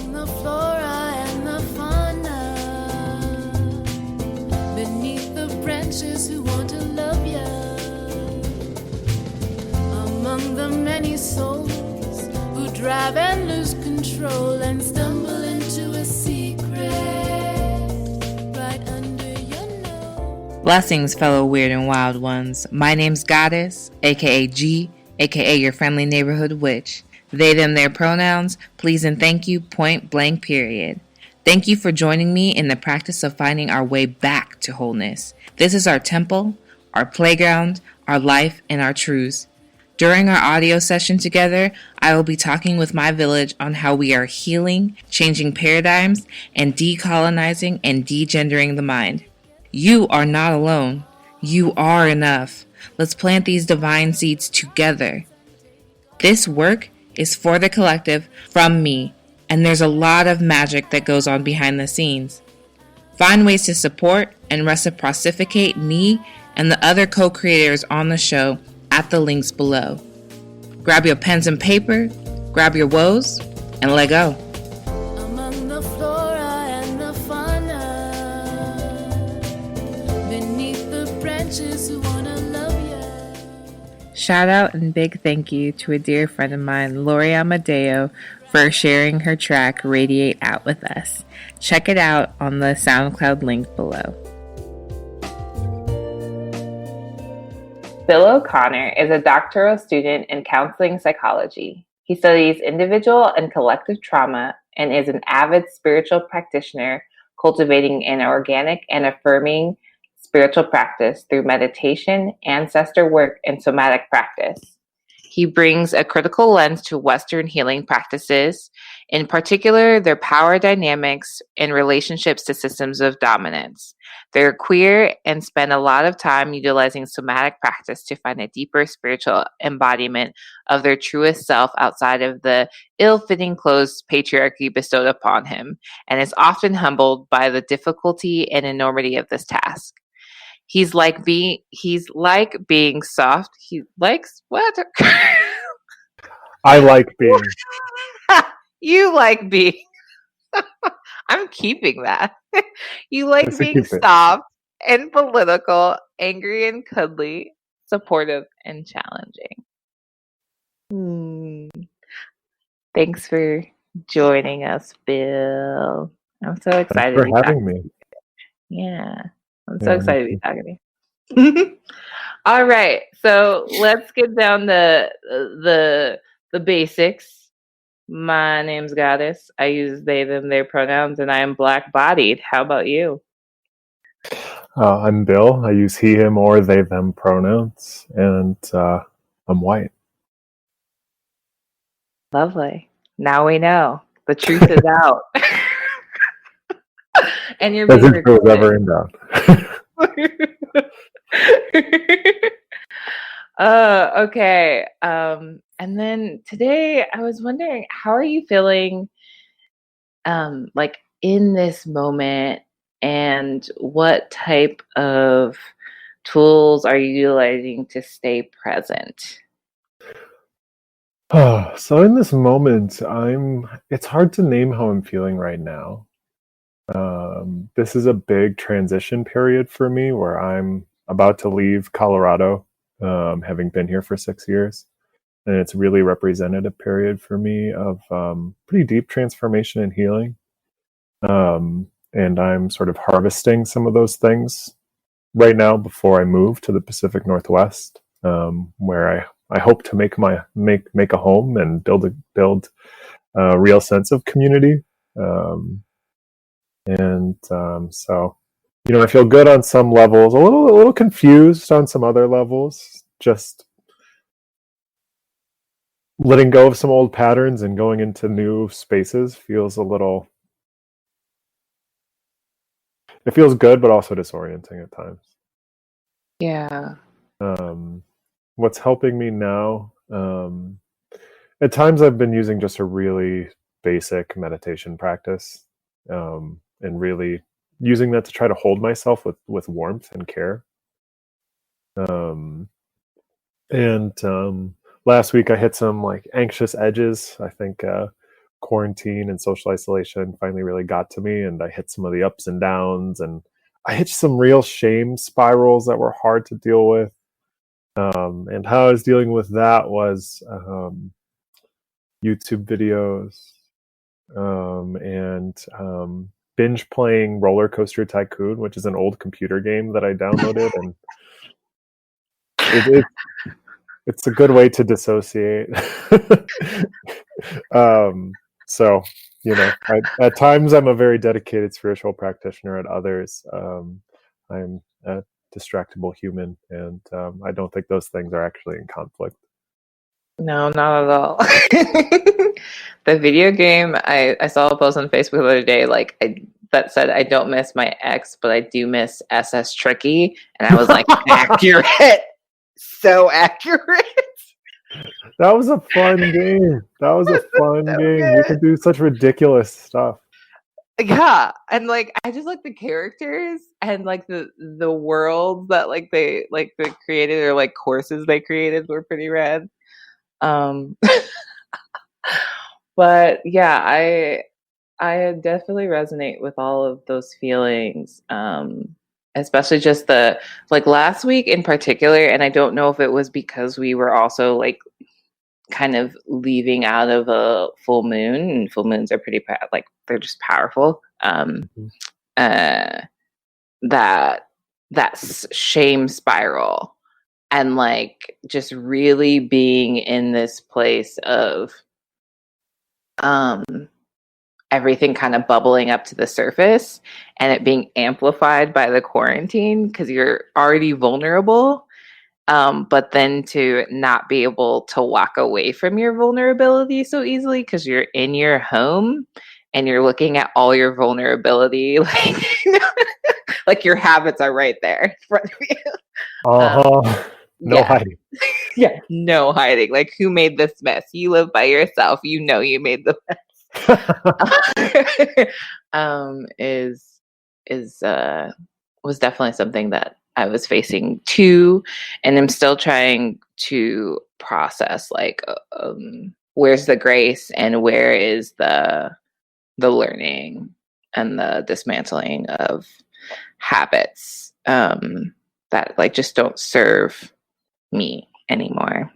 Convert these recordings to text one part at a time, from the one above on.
Among the flora and the fauna, beneath the branches who want to love you, among the many souls who drive and lose control and stumble into a secret right under your nose. Blessings, fellow weird and wild ones. My name's Goddess, aka G, aka your friendly neighborhood witch. They, them, their pronouns, please and thank you, point blank, period. Thank you for joining me in the practice of finding our way back to wholeness. This is our temple, our playground, our life, and our truths. During our audio session together, I will be talking with my village on how we are healing, changing paradigms, and decolonizing and degendering the mind. You are not alone. You are enough. Let's plant these divine seeds together. This work is for the collective from me, and there's a lot of magic that goes on behind the scenes. Find ways to support and reciprocate me and the other co-creators on the show at the links below. Grab your pens and paper, grab your woes, and let go. Among the flora and the fauna, beneath the branches who wanna love you. Shout out and big thank you to a dear friend of mine, Lori Amadeo, for sharing her track Radiate Out with us. Check it out on the SoundCloud link below. Bill O'Connor is a doctoral student in counseling psychology. He studies individual and collective trauma and is an avid spiritual practitioner, cultivating an organic and affirming spiritual practice through meditation, ancestor work, and somatic practice. He brings a critical lens to Western healing practices, in particular their power dynamics and relationships to systems of dominance. They're queer and spend a lot of time utilizing somatic practice to find a deeper spiritual embodiment of their truest self outside of the ill-fitting clothes patriarchy bestowed upon him, and is often humbled by the difficulty and enormity of this task. He's like being soft. He likes what? I like being. You like being. I'm keeping that. You like Yes, I being keep it. soft and political, angry and cuddly, supportive and challenging. Thanks for joining us, Bill. I'm so excited Thanks to be for having talking. me. Yeah, I'm Yeah, so me excited to be talking to you. All right, so let's get down to the basics. My name's Goddess. I use they, them, their pronouns, and I am black-bodied. How about you? I'm Bill. I use he, him, or they, them pronouns, and I'm white. Lovely. Now we know. The truth is out. And you're As being if it was ever recorded. in doubt. Okay. And then today I was wondering, how are you feeling like in this moment, and what type of tools are you utilizing to stay present? So in this moment, it's hard to name how I'm feeling right now. This is a big transition period for me where I'm about to leave Colorado, having been here for 6 years. And it's really represented a period for me of pretty deep transformation and healing. And I'm sort of harvesting some of those things right now before I move to the Pacific Northwest, where I hope to make a home and build a real sense of community. So, I feel good on some levels, a little confused on some other levels, just letting go of some old patterns and going into new spaces feels it feels good, but also disorienting at times. Yeah. What's helping me now, at times I've been using just a really basic meditation practice, and really using that to try to hold myself with warmth and care. Last week I hit some anxious edges. I think quarantine and social isolation finally really got to me, and I hit some of the ups and downs, and I hit some real shame spirals that were hard to deal with. And how I was dealing with that was YouTube videos and binge playing Roller Coaster Tycoon, which is an old computer game that I downloaded, and it's a good way to dissociate. So, at times I'm a very dedicated spiritual practitioner. At others, I'm a distractible human, and I don't think those things are actually in conflict. No, not at all. The video game, I saw a post on Facebook the other day, that said, I don't miss my ex, but I do miss SS Tricky. And I was like, accurate. So accurate. That was a fun game. You could do such ridiculous stuff. Yeah, and I just like the characters and the worlds that they created, or courses they created were pretty rad. But yeah, I definitely resonate with all of those feelings, especially just the last week in particular. And I don't know if it was because we were also kind of leaving out of a full moon, and full moons are pretty they're just powerful. That shame spiral, and just really being in this place of everything kind of bubbling up to the surface, and it being amplified by the quarantine because you're already vulnerable. But then to not be able to walk away from your vulnerability so easily because you're in your home and you're looking at all your vulnerability, your habits are right there in front of you. No hiding. Yeah, no hiding. Who made this mess? You live by yourself. You know you made the mess. Was definitely something that I was facing too, and I'm still trying to process where's the grace and where is the learning and the dismantling of habits that just don't serve me anymore.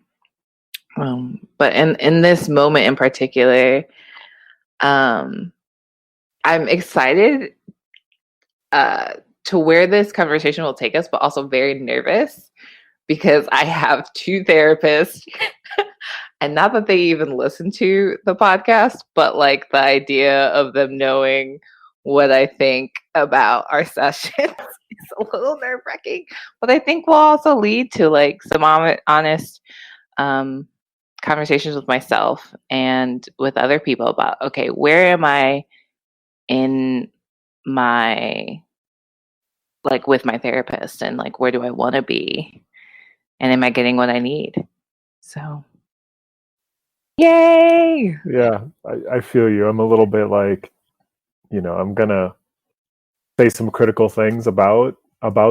But in this moment in particular, I'm excited to where this conversation will take us, but also very nervous because I have two therapists and not that they even listen to the podcast, but the idea of them knowing what I think about our sessions is a little nerve-wracking, but I think will also lead to some honest conversations with myself and with other people about, okay, where am I in my with my therapist, and where do I want to be, and am I getting what I need? So yay. Yeah, I feel you. I'm a little bit I'm gonna say some critical things about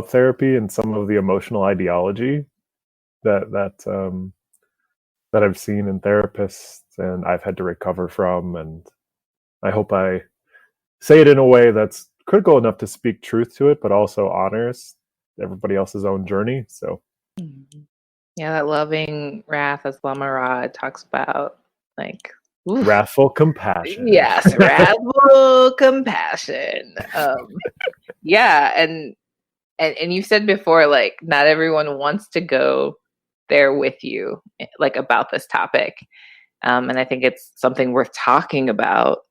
therapy and some of the emotional ideology that I've seen in therapists and I've had to recover from, and I hope I say it in a way that's critical enough to speak truth to it, but also honors everybody else's own journey. So yeah, that loving wrath, as Lama Ra talks about, wrathful compassion. Yes, wrathful compassion. Yeah, and you said before, not everyone wants to go there with you, about this topic, and I think it's something worth talking about.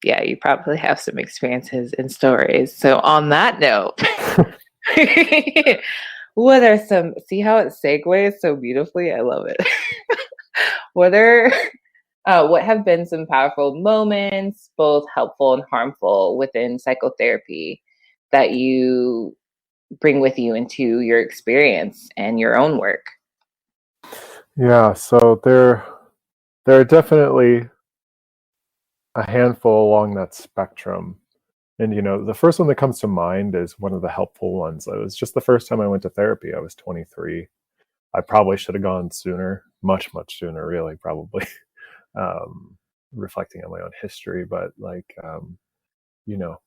Yeah, you probably have some experiences and stories. So on that note, what are some, see how it segues so beautifully? I love it. What have been some powerful moments, both helpful and harmful, within psychotherapy that you bring with you into your experience and your own work? Yeah, so there are definitely a handful along that spectrum. And, the first one that comes to mind is one of the helpful ones. It was just the first time I went to therapy. I was 23. I probably should have gone sooner, much, much sooner, really, probably. reflecting on my own history, but like, you know,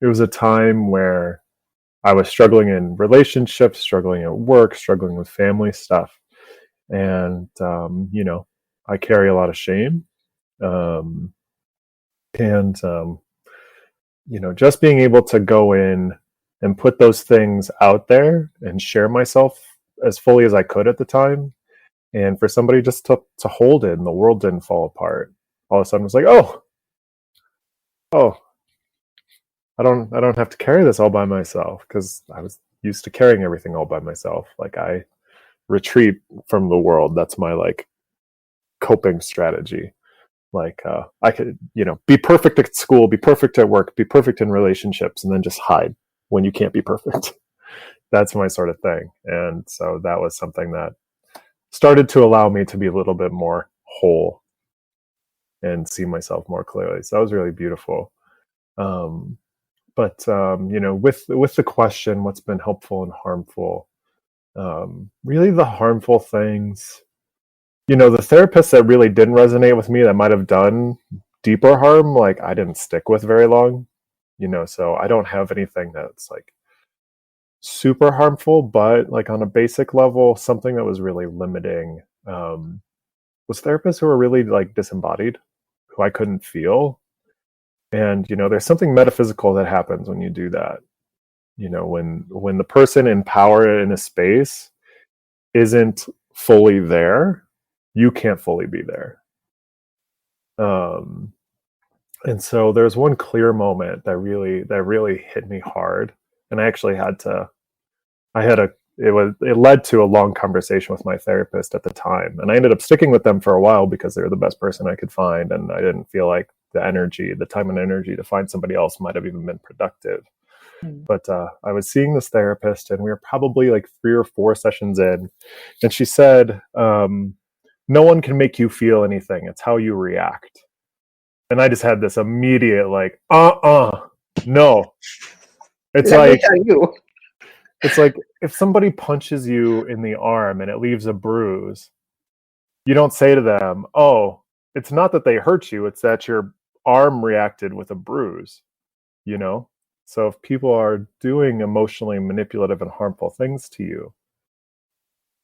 it was a time where I was struggling in relationships, struggling at work, struggling with family stuff. And, you know, I carry a lot of shame. Um, and, you know, just being able to go in and put those things out there and share myself as fully as I could at the time. And for somebody just to hold it and the world didn't fall apart. All of a sudden it was like, oh, I don't have to carry this all by myself, because I was used to carrying everything all by myself. Like, I retreat from the world. That's my like coping strategy. Like, I could, you know, be perfect at school, be perfect at work, be perfect in relationships, and then just hide when you can't be perfect. That's my sort of thing. And so that was something that started to allow me to be a little bit more whole and see myself more clearly. So that was really beautiful. But you know, with the question, what's been helpful and harmful? Really, the harmful things, you know, the therapists that really didn't resonate with me, that might have done deeper harm, like, I didn't stick with very long. You know, so I don't have anything that's like super harmful, but like on a basic level, something that was really limiting was therapists who were really like disembodied, who I couldn't feel. And, you know, there's something metaphysical that happens when you do that. You know, when the person in power in a space isn't fully there, you can't fully be there. And so there's one clear moment that really hit me hard. And I actually it led to a long conversation with my therapist at the time. And I ended up sticking with them for a while because they were the best person I could find. And I didn't feel like the time and energy to find somebody else might have even been productive. But I was seeing this therapist, and we were probably like 3 or 4 sessions in. And she said, no one can make you feel anything. It's how you react. And I just had this immediate like, no. It's like, it's like if somebody punches you in the arm and it leaves a bruise, you don't say to them, oh, it's not that they hurt you, it's that your arm reacted with a bruise, you know? So if people are doing emotionally manipulative and harmful things to you,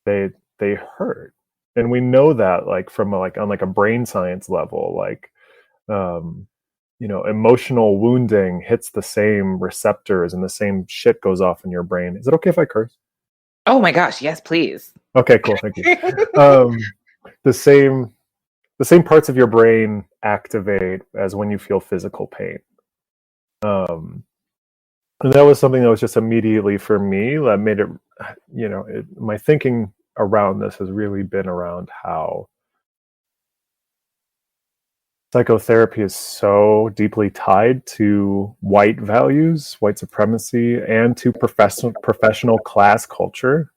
they hurt. And we know that, like, from like on like a brain science level, like, you know, emotional wounding hits the same receptors and the same shit goes off in your brain. Is it okay if I curse? Oh my gosh, yes, please. Okay, cool, thank you. The same parts of your brain activate as when you feel physical pain. And that was something that was just immediately, for me, that made it, you know, my thinking around this has really been around how psychotherapy is so deeply tied to white values, white supremacy, and to professional class culture,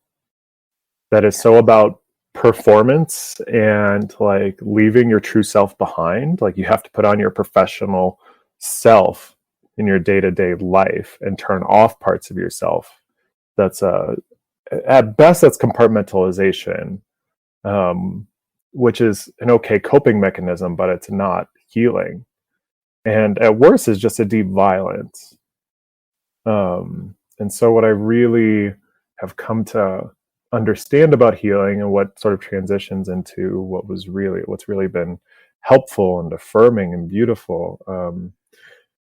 that is so about performance and like leaving your true self behind. Like, you have to put on your professional self in your day-to-day life and turn off parts of yourself. That's at best, that's compartmentalization, which is an okay coping mechanism, but it's not healing. And at worst is just a deep violence. And so what I really have come to understand about healing, and what sort of transitions into what's really been helpful and affirming and beautiful,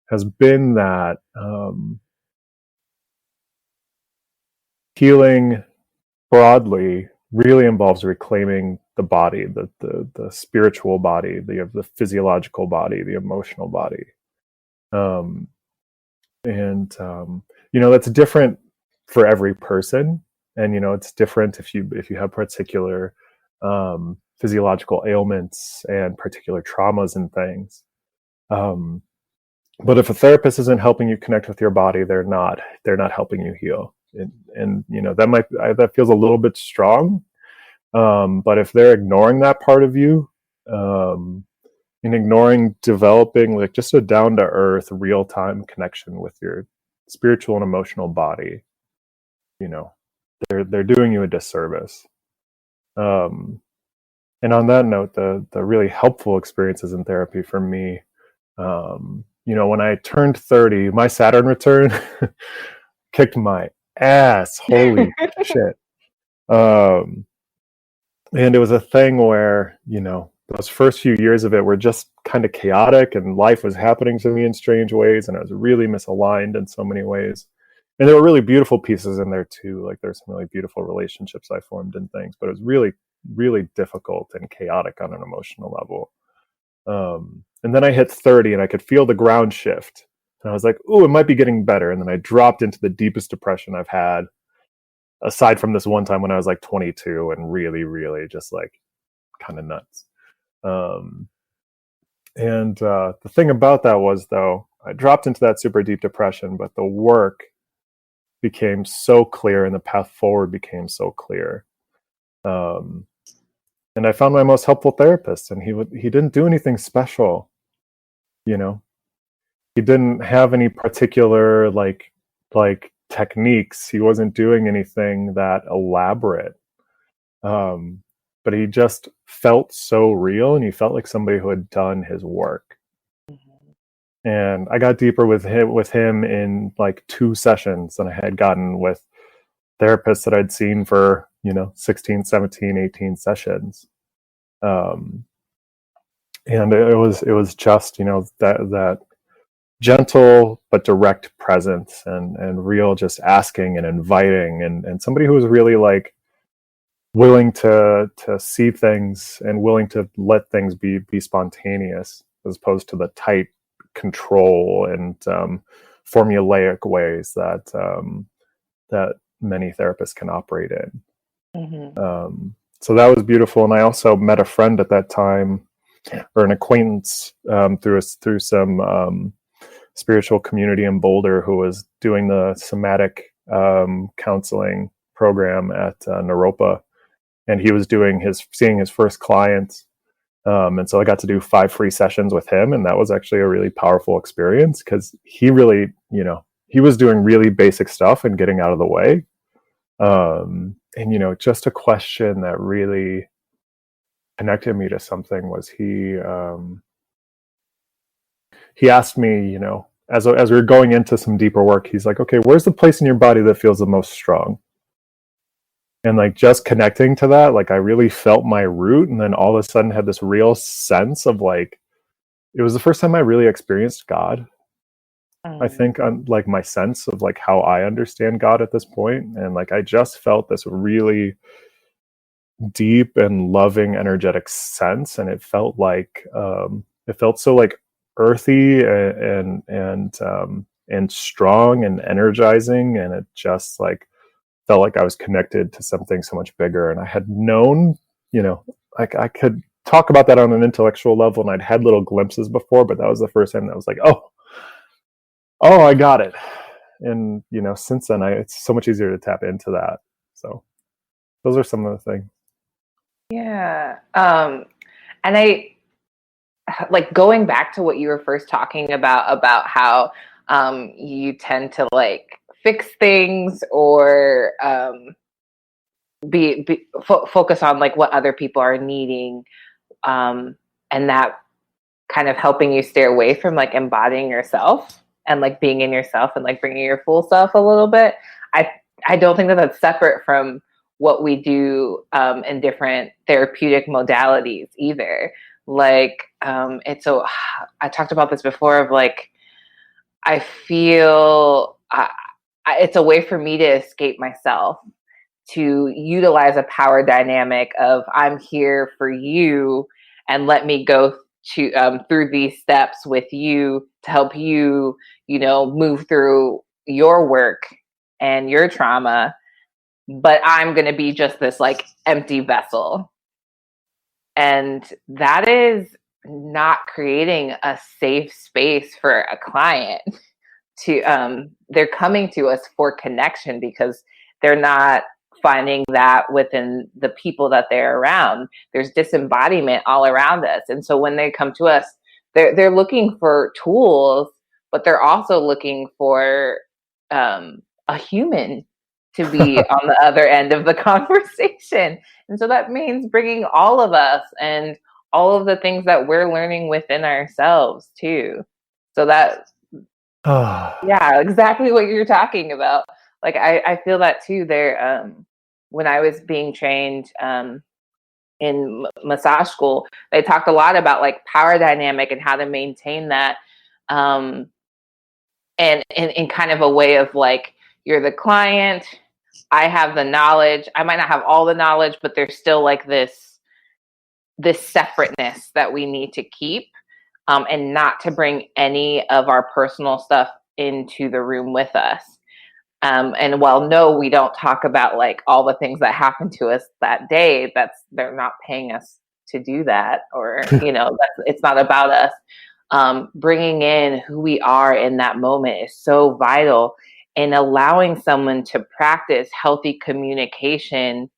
has been that healing broadly really involves reclaiming the body, the spiritual body, the physiological body, the emotional body. You know, that's different for every person. And, you know, it's different if you have particular physiological ailments and particular traumas and things. But if a therapist isn't helping you connect with your body, they're not helping you heal. And you know, that feels a little bit strong. But if they're ignoring that part of you, and ignoring developing like just a down to earth, real time connection with your spiritual and emotional body, you know, they're doing you a disservice. And on that note, the really helpful experiences in therapy for me, when I turned 30, my Saturn return kicked my ass. Holy shit. Um, and it was a thing where, those first few years of it were just kind of chaotic, and life was happening to me in strange ways, and I was really misaligned in so many ways. And there were really beautiful pieces in there too. Like there's some really beautiful relationships I formed and things, but it was really, really difficult and chaotic on an emotional level. And then I hit 30 and I could feel the ground shift. And I was like, "Ooh, it might be getting better." And then I dropped into the deepest depression I've had, aside from this one time when I was like 22 and really, really just like kind of nuts. Um, and the thing about that was, though, I dropped into that super deep depression, but the work became so clear and the path forward became so clear. And I found my most helpful therapist, and he didn't do anything special, you know. He didn't have any particular like techniques. He wasn't doing anything that elaborate. Um, but he just felt so real, and he felt like somebody who had done his work. And I got deeper with him in like 2 sessions than I had gotten with therapists that I'd seen for 16, 17, 18 sessions. And it was just that gentle but direct presence, and real just asking and inviting, and somebody who was really like willing to see things and willing to let things be spontaneous, as opposed to the tight control and formulaic ways that many therapists can operate in. So that was beautiful. And I also met a friend at that time, or an acquaintance, through some spiritual community in Boulder, who was doing the somatic counseling program at Naropa, and he was seeing his first clients. And so I got to do 5 free sessions with him, and that was actually a really powerful experience, because he really, he was doing really basic stuff and getting out of the way. And just a question that really connected me to something was he asked me, as we were going into some deeper work, he's like, "Okay, where's the place in your body that feels the most strong?" And like just connecting to that, like I really felt my root, and then all of a sudden had this real sense of like, it was the first time I really experienced God. I think on like my sense of like how I understand God at this point, and like I just felt this really deep and loving, energetic sense, and it felt so like earthy and strong and energizing, and it just like felt like I was connected to something so much bigger. And I had known, like I could talk about that on an intellectual level, and I'd had little glimpses before, but that was the first time that I was like, oh, I got it. And since then, it's so much easier to tap into that. So those are some of the things. Yeah. And I like going back to what you were first talking about how you tend to like fix things or focus on like what other people are needing, and that kind of helping you stay away from like embodying yourself and like being in yourself and like bringing your full self a little bit. I don't think that that's separate from what we do in different therapeutic modalities either. Like it's so I talked about this before of like I feel it's a way for me to escape myself, to utilize a power dynamic of I'm here for you and let me go to through these steps with you to help you, move through your work and your trauma, but I'm going to be just this like empty vessel. And that is not creating a safe space for a client to they're coming to us for connection because they're not finding that within the people that they're around. There's disembodiment all around us. And so when they come to us, they're looking for tools, but they're also looking for a human to be on the other end of the conversation. And so that means bringing all of us and all of the things that we're learning within ourselves too. So that, yeah, exactly what you're talking about. Like, I feel that too there. When I was being trained in massage school, they talked a lot about like power dynamic and how to maintain that. And in kind of a way of like, you're the client, I have the knowledge. I might not have all the knowledge, but there's still like this separateness that we need to keep, and not to bring any of our personal stuff into the room with us. And while no, we don't talk about like all the things that happened to us that day, they're not paying us to do that, or it's not about us. Bringing in who we are in that moment is so vital, and allowing someone to practice healthy communication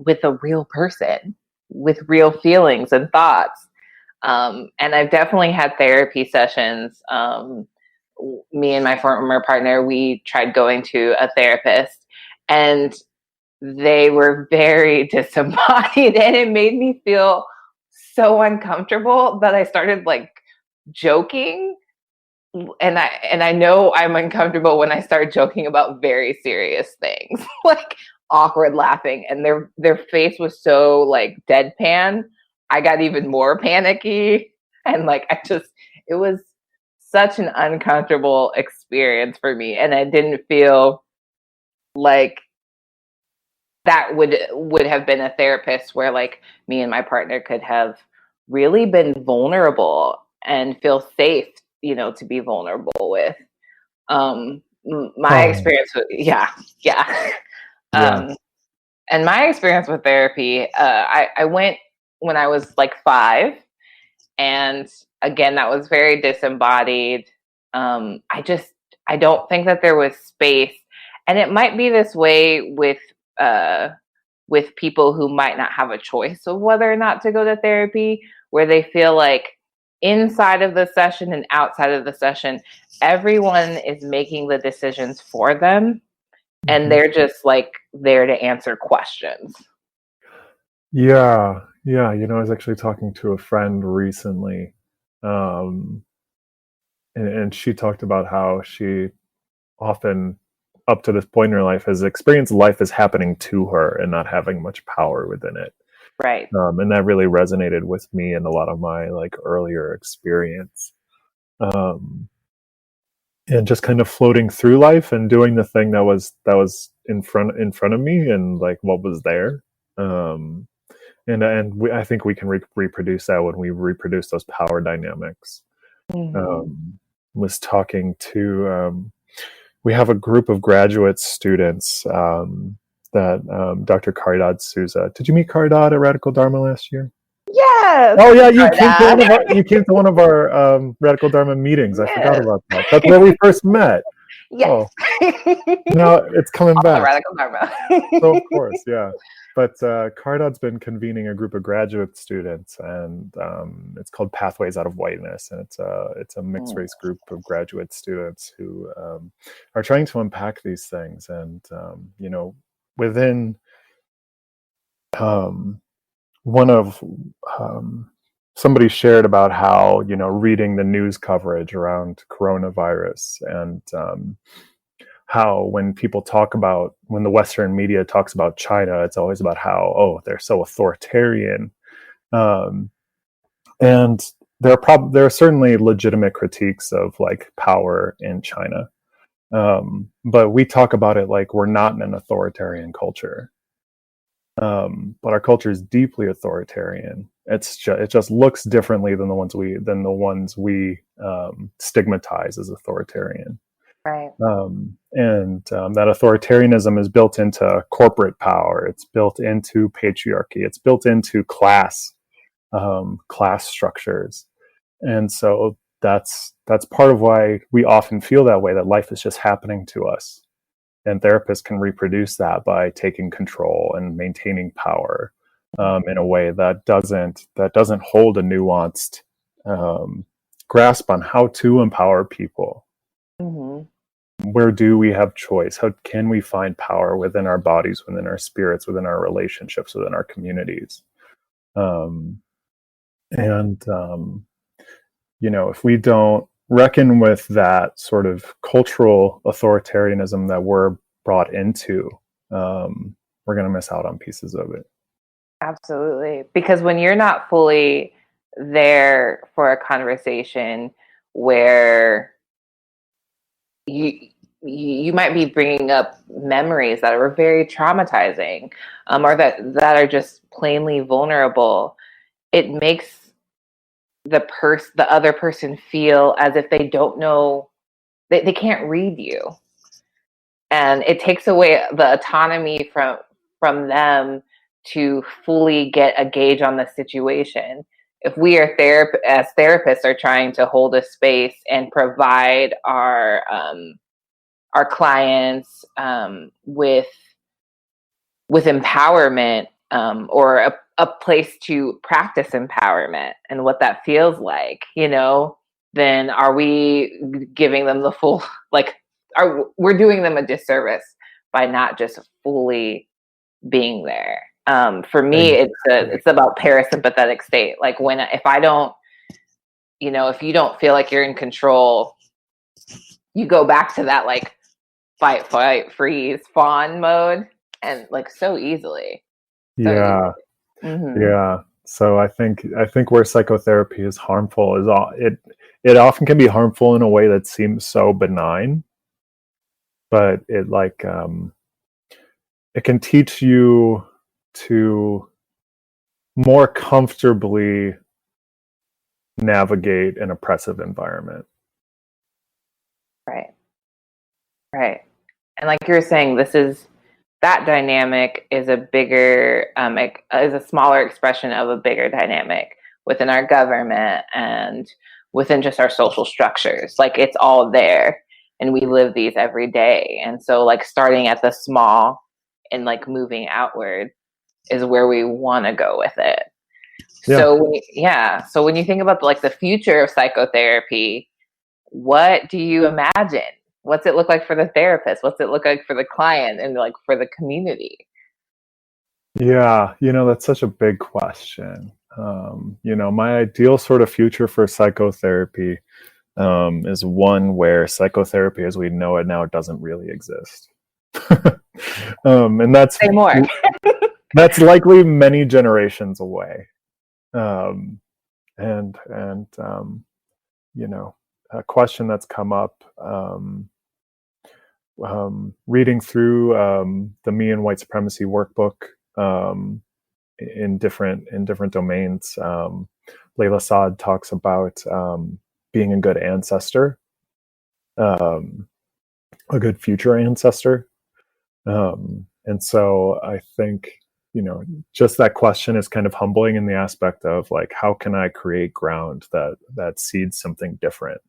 with a real person, with real feelings and thoughts. And I've definitely had therapy sessions. Me and my former partner, we tried going to a therapist, and they were very disembodied, and it made me feel so uncomfortable that I started like joking. And I know I'm uncomfortable when I start joking about very serious things, like awkward laughing, and their face was so like deadpan. I got even more panicky, and like it was such an uncomfortable experience for me, and I didn't feel like that would have been a therapist where like me and my partner could have really been vulnerable and feel safe, to be vulnerable with. My experience with, yeah. And my experience with therapy, I went when I was like 5, and again, that was very disembodied. I don't think that there was space, and it might be this way with people who might not have a choice of whether or not to go to therapy, where they feel like inside of the session and outside of the session, everyone is making the decisions for them, and they're just like there to answer questions. Yeah. I was actually talking to a friend recently, and she talked about how she often, up to this point in her life, has experienced life as happening to her and not having much power within it. Right. And that really resonated with me and a lot of my like earlier experience. And just kind of floating through life and doing the thing that was in front of me, and like what was there. I think we can reproduce that when we reproduce those power dynamics. Was talking to we have a group of graduate students that Dr. Caridad Souza. Did you meet Caridad at Radical Dharma last year? Yes. Oh yeah, you came to one of our Radical Dharma meetings. I forgot about that. That's where we first met. Yes. No, it's coming back. Radical Dharma. So of course, yeah. But Caridad's been convening a group of graduate students, and it's called Pathways Out of Whiteness, and it's a mixed race group of graduate students who are trying to unpack these things. And within one of somebody shared about how reading the news coverage around coronavirus, and how when the Western media talks about China, it's always about how, they're so authoritarian. And there are certainly legitimate critiques of like power in China. But we talk about it like we're not in an authoritarian culture. But our culture is deeply authoritarian. It just looks differently than the ones we stigmatize as authoritarian. Right. And that authoritarianism is built into corporate power. It's built into patriarchy. It's built into class structures. And so that's part of why we often feel that way, that life is just happening to us. And therapists can reproduce that by taking control and maintaining power in a way that doesn't hold a nuanced grasp on how to empower people. where do we have choice? How can we find power within our bodies, within our spirits, within our relationships, within our communities? If we don't reckon with that sort of cultural authoritarianism that we're brought into, we're going to miss out on pieces of it. Absolutely. Because when you're not fully there for a conversation where you might be bringing up memories that are very traumatizing, or that are just plainly vulnerable, it makes the other person feel as if they don't know, they can't read you, and it takes away the autonomy from them to fully get a gauge on the situation. If we are as therapists are trying to hold a space and provide our clients with empowerment, or a place to practice empowerment and what that feels like, then are we giving them the full, we're doing them a disservice by not just fully being there. For me, it's about parasympathetic state. Like if I don't, if you don't feel like you're in control, you go back to that fight, flight, freeze, fawn mode, and so easily. Yeah. So I think where psychotherapy is harmful is it often can be harmful in a way that seems so benign, but it can teach you to more comfortably navigate an oppressive environment. Right. And like you were saying, that dynamic is a bigger, is a smaller expression of a bigger dynamic within our government and within just our social structures. It's all there, and we live these every day. And so starting at the small and moving outward is where we want to go with it. Yeah. So when you think about the future of psychotherapy, what do you imagine? What's it look like for the therapist? What's it look like for the client and for the community? Yeah, that's such a big question. My ideal sort of future for psychotherapy is one where psychotherapy as we know it now doesn't really exist. And that's more. That's likely many generations away. A question that's come up reading through the Me and White Supremacy workbook in different domains. Leela Saad talks about being a good ancestor, a good future ancestor. And so I think, just that question is kind of humbling in the aspect of how can I create ground that seeds something different?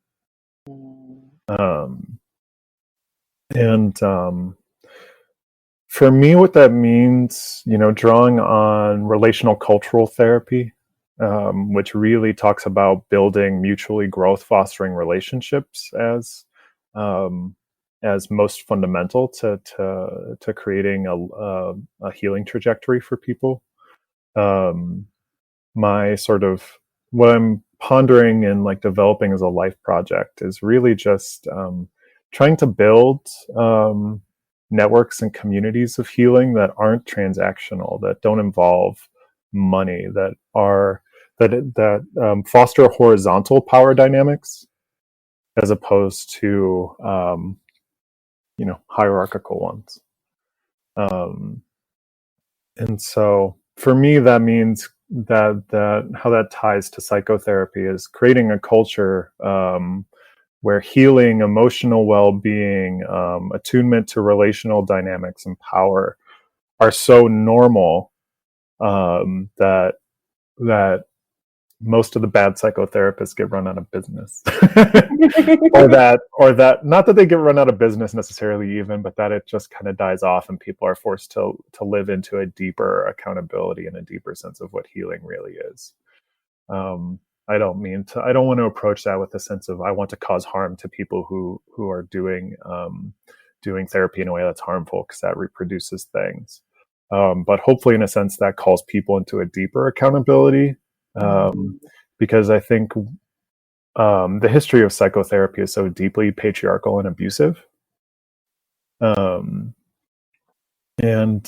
For me, what that means, drawing on relational cultural therapy, which really talks about building mutually growth fostering relationships as most fundamental to creating a healing trajectory for people. My sort of what I'm pondering and developing as a life project is really just trying to build networks and communities of healing that aren't transactional, that don't involve money, that foster horizontal power dynamics as opposed to hierarchical ones. And so for me, that means that how that ties to psychotherapy is creating a culture where healing, emotional well-being, attunement to relational dynamics and power are so normal that most of the bad psychotherapists get run out of business. or that not that they get run out of business necessarily even, but that it just kind of dies off and people are forced to live into a deeper accountability and a deeper sense of what healing really is. I don't want to approach that with a sense of I want to cause harm to people who are doing therapy in a way that's harmful, because that reproduces things. But hopefully, in a sense, that calls people into a deeper accountability, because I think the history of psychotherapy is so deeply patriarchal and abusive. Um, and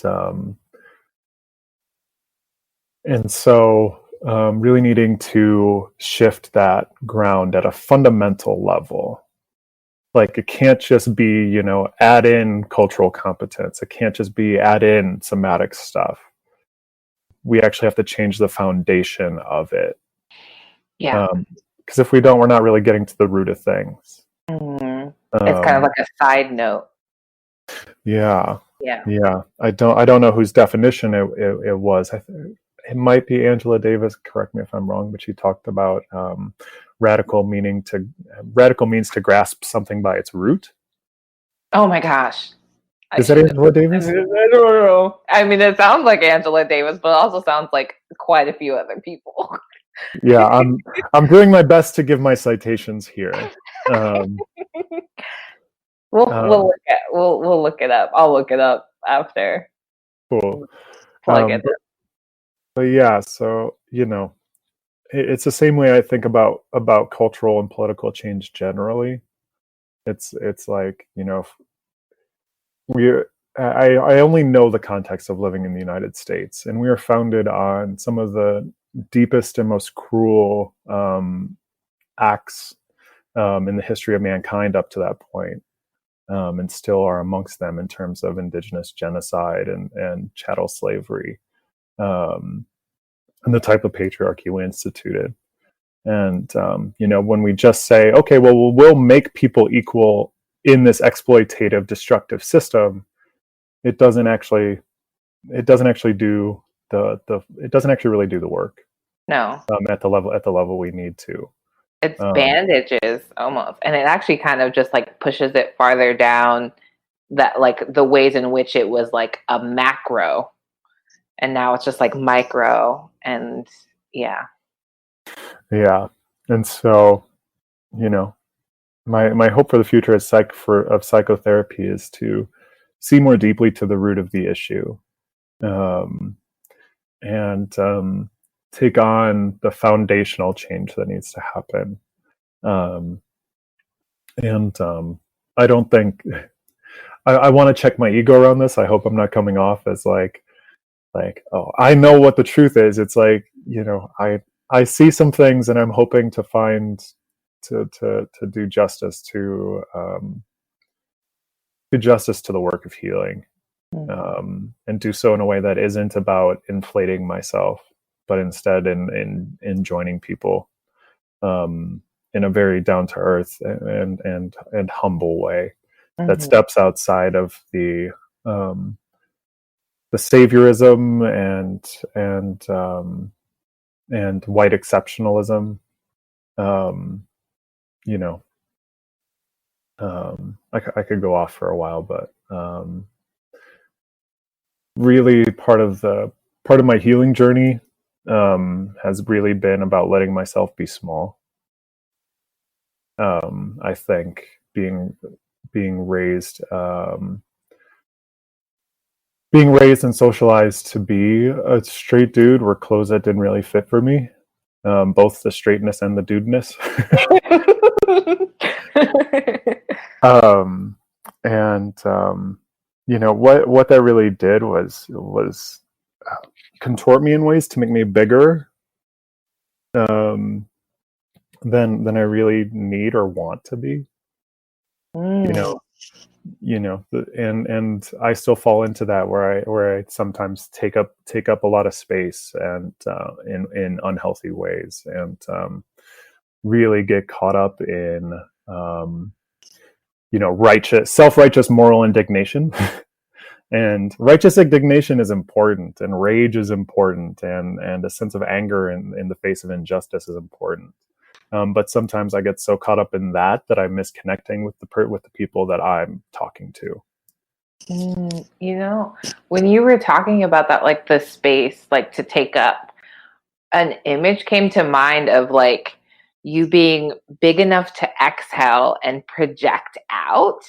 so really needing to shift that ground at a fundamental level. Like, it can't just be, add in cultural competence. It can't just be add in somatic stuff. We actually have to change the foundation of it. Yeah. Because if we don't, we're not really getting to the root of things. It's kind of like a side note. Yeah. Yeah. I don't know whose definition it was. It might be Angela Davis. Correct me if I'm wrong, but she talked about radical means to grasp something by its root. Oh my gosh. Is that Angela Davis? I don't know. I mean, it sounds like Angela Davis, but it also sounds like quite a few other people. Yeah, I'm doing my best to give my citations here. We'll look it up. I'll look it up after. Cool. Plug it. But yeah, so it's the same way I think about cultural and political change generally. It's like, I only know the context of living in the United States, and we are founded on some of the deepest and most cruel acts in the history of mankind up to that point, and still are amongst them in terms of indigenous genocide and chattel slavery, and the type of patriarchy we instituted. And when we just say, okay, well, we'll make people equal in this exploitative, destructive system, it doesn't actually do it doesn't actually really do the work. No. At the level we need to. It's bandages almost, and it actually kind of just like pushes it farther down, that like the ways in which it was like a macro, and now it's just like micro. And yeah. And so, my hope for the future of psychotherapy is to see more deeply to the root of the issue, and take on the foundational change that needs to happen. I don't think I want to check my ego around this. I hope I'm not coming off as like, oh, I know what the truth is. It's like, I see some things, and I'm hoping to find to do justice to the work of healing, and do so in a way that isn't about inflating myself, but instead in joining people in a very down to earth and humble way, that steps outside of the saviorism and white exceptionalism. I could go off for a while, but really part of my healing journey has really been about letting myself be small. I think being raised and socialized to be a straight dude were clothes that didn't really fit for me, both the straightness and the dudeness. What that really did was contort me in ways to make me bigger than I really need or want to be. And I still fall into that where I sometimes take up a lot of space, and in unhealthy ways, and really get caught up in self-righteous moral indignation. And righteous indignation is important, and rage is important, and a sense of anger in the face of injustice is important. But sometimes I get so caught up in that I miss connecting with the people that I'm talking to. When you were talking about that, like the space, like to take up, an image came to mind of like you being big enough to exhale and project out,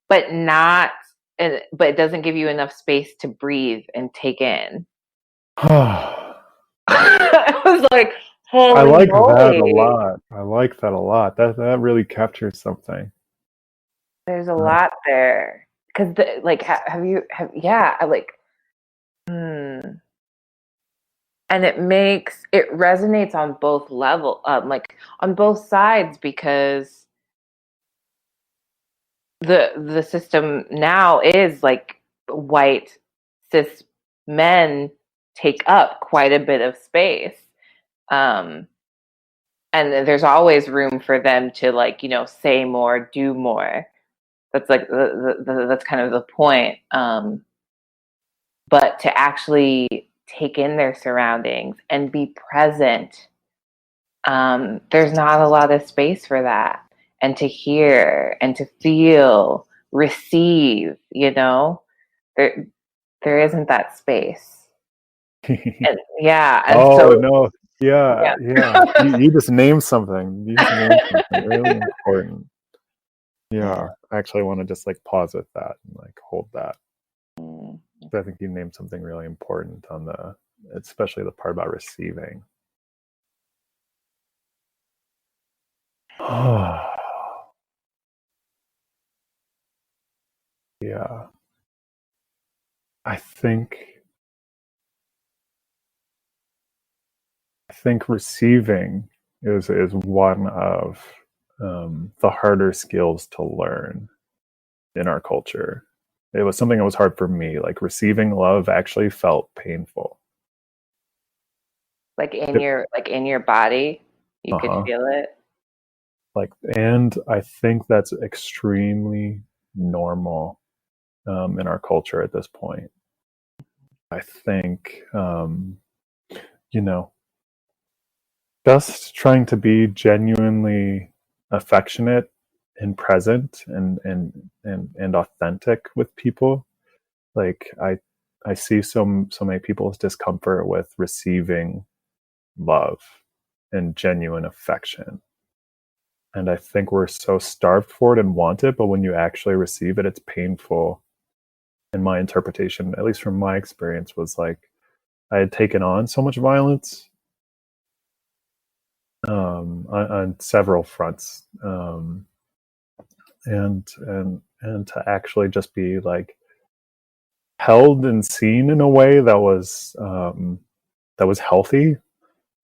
but not, but it doesn't give you enough space to breathe and take in. I was like, I holy like that moly. a lot. I like that a lot. That really captures something. There's a lot there. Because, like, yeah, I like, and it resonates on both like on both sides, because the system now is like white cis men take up quite a bit of space. And there's always room for them to, like, say more, do more. That's like that's kind of the point. But to actually take in their surroundings and be present, there's not a lot of space for that. And to hear and to feel, receive, there isn't that space. And yeah, and Oh so no, yeah. You just named something. You just named something really important. Yeah, I actually want to just like pause with that and like hold that. I think you named something really important on especially the part about receiving. Yeah, I think receiving is one of the harder skills to learn in our culture. It was something that was hard for me. Like receiving love actually felt painful. Like in your body, you could feel it. And I think that's extremely normal in our culture at this point. I think, just trying to be genuinely affectionate and present and authentic with people. Like I see so many people's discomfort with receiving love and genuine affection. And I think we're so starved for it and want it, but when you actually receive it, it's painful. And my interpretation, at least from my experience, was like I had taken on so much violence on several fronts, and to actually just be like held and seen in a way that was healthy.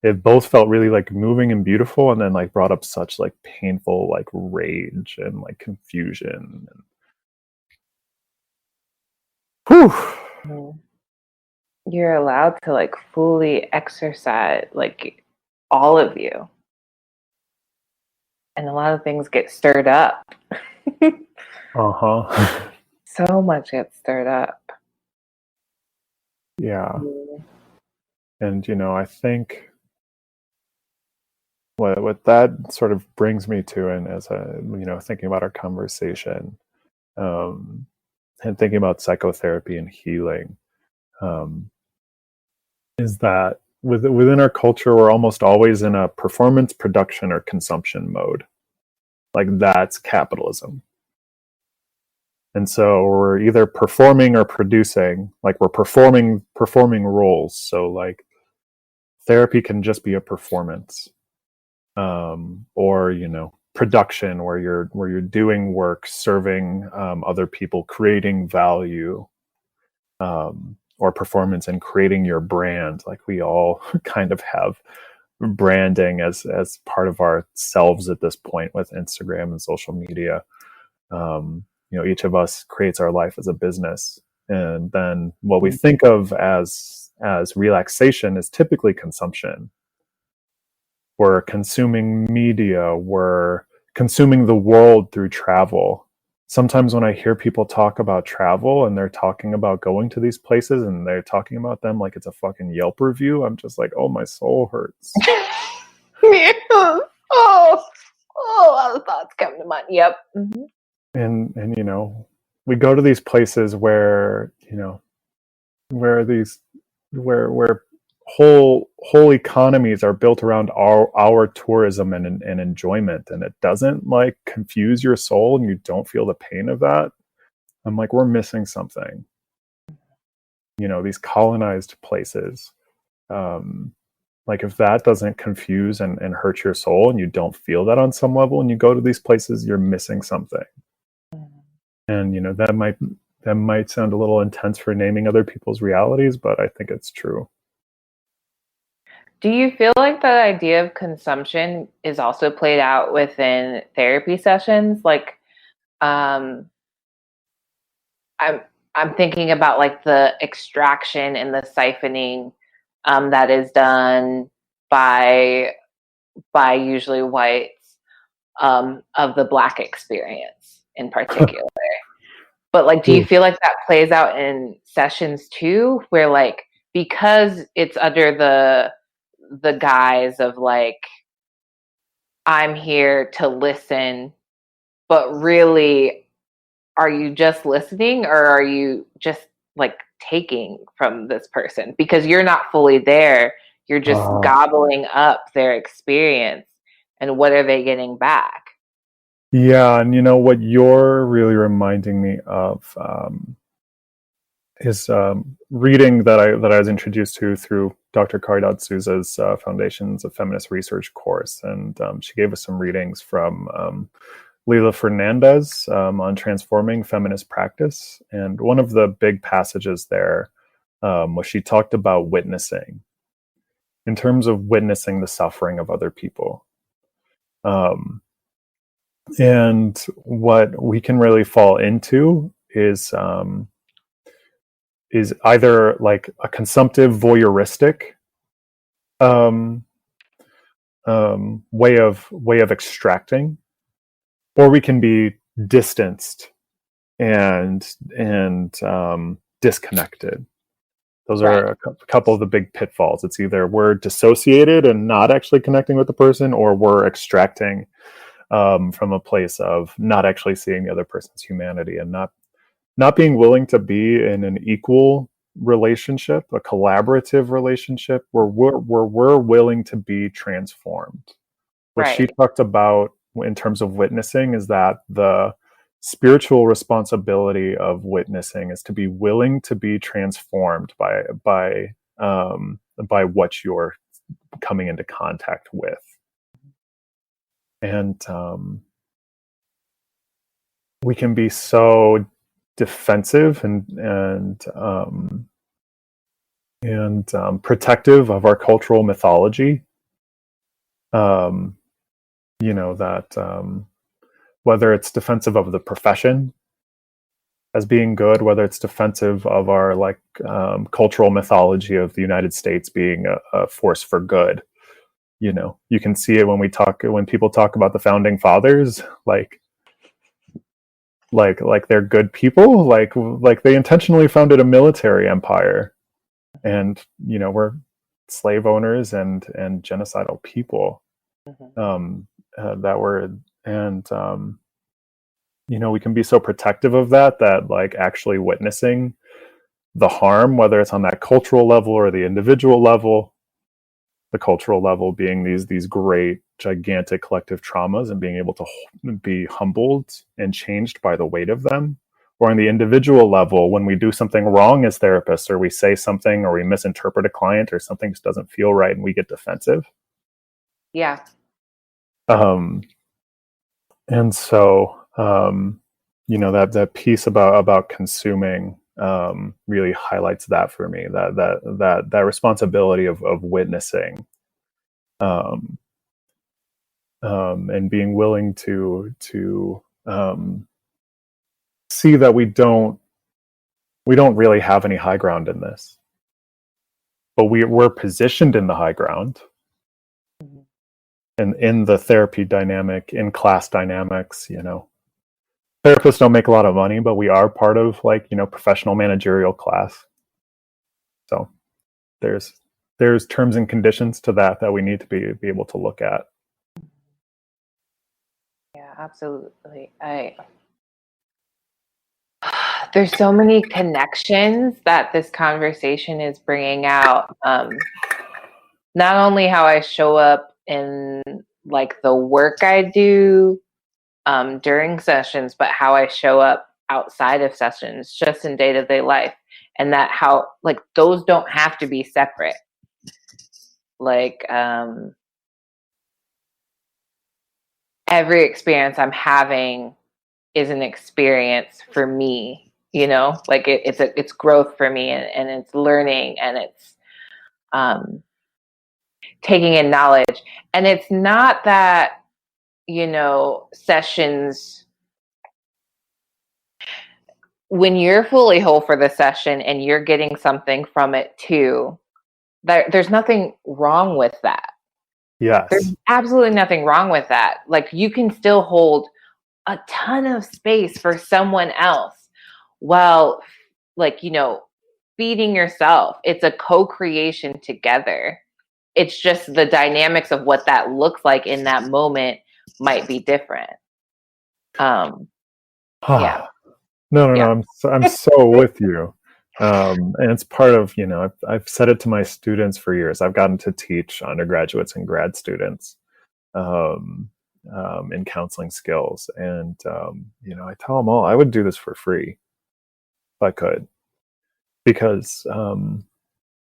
It both felt really like moving and beautiful, and then like brought up such like painful like rage and like confusion. Whew. You're allowed to like fully exercise like all of you, and a lot of things get stirred up. So much gets stirred up. Yeah. And I think what that sort of brings me to, and as thinking about our conversation, and thinking about psychotherapy and healing, is that within our culture, we're almost always in a performance, production, or consumption mode. Like that's capitalism. And so we're either performing or producing. Like we're performing roles. So like therapy can just be a performance, or production, where you're doing work, serving other people, creating value, or performance and creating your brand. Like we all kind of have branding as part of ourselves at this point with Instagram and social media. Each of us creates our life as a business, and then what we think of as relaxation is typically consumption. We're consuming media, we're consuming the world through travel. Sometimes when I hear people talk about travel and they're talking about going to these places and they're talking about them like it's a fucking Yelp review, I'm just like, oh, my soul hurts. All the thoughts come to mind. Yep. Mm-hmm. And we go to these places where where whole economies are built around our tourism and enjoyment, and it doesn't like confuse your soul and you don't feel the pain of that, I'm like, we're missing something. These colonized places, like if that doesn't confuse and hurt your soul and you don't feel that on some level and you go to these places, you're missing something. And that might sound a little intense for naming other people's realities, but I think it's true. Do you feel like the idea of consumption is also played out within therapy sessions? Like, I'm thinking about like the extraction and the siphoning that is done by usually whites of the Black experience in particular. But like, do you feel like that plays out in sessions too, where like, because it's under the guise of like, I'm here to listen, but really, are you just listening or are you just like taking from this person? Because you're not fully there. You're just gobbling up their experience. And what are they getting back? Yeah, and what you're really reminding me of is reading that I was introduced to through Dr. Caridad Souza's Foundations of Feminist Research course, and she gave us some readings from Leela Fernandes on transforming feminist practice, and one of the big passages there was she talked about witnessing, in terms of witnessing the suffering of other people. And what we can really fall into is either like a consumptive, voyeuristic way of extracting, or we can be distanced and disconnected. Those are a couple of the big pitfalls. It's either we're dissociated and not actually connecting with the person, or we're extracting from a place of not actually seeing the other person's humanity and not being willing to be in an equal relationship, a collaborative relationship where we're willing to be transformed. What she talked about in terms of witnessing is that the spiritual responsibility of witnessing is to be willing to be transformed by what you're coming into contact with. And we can be so defensive and protective of our cultural mythology. That whether it's defensive of the profession as being good, whether it's defensive of our cultural mythology of the United States being a force for good. You can see it when people talk about the founding fathers, like they're good people, like they intentionally founded a military empire, and we're slave owners and genocidal people. That were, and we can be so protective of that like actually witnessing the harm, whether it's on that cultural level or the individual level, the cultural level being these great gigantic collective traumas and being able to be humbled and changed by the weight of them, or on the individual level when we do something wrong as therapists, or we say something or we misinterpret a client or something just doesn't feel right and we get defensive. And so that piece about consuming really highlights that for me, that responsibility of witnessing, and being willing to see that we don't really have any high ground in this, but we're positioned in the high ground. And in the therapy dynamic, in class dynamics, therapists don't make a lot of money, but we are part of professional managerial class. So there's terms and conditions to that we need to be able to look at. Yeah, absolutely. There's so many connections that this conversation is bringing out. not only how I show up in like the work I do during sessions, but how I show up outside of sessions, just in day-to-day life. And that how, like, those don't have to be separate. Like, every experience I'm having is an experience for me, you know, like it's growth for me, and it's learning, and it's taking in knowledge. And it's not that, you know, sessions, when you're fully whole for the session and you're getting something from it too, there's nothing wrong with that. There's Yes. absolutely nothing wrong with that. Like, you can still hold a ton of space for someone else while, like, you know, feeding yourself. It's a co-creation together. It's just the dynamics of what that looks like in that moment might be different. Yeah. No, Yeah. I'm so with you. And it's part of, you know, I've said it to my students for years. I've gotten to teach undergraduates and grad students um, in counseling skills. And, you know, I tell them all I would do this for free if I could, because,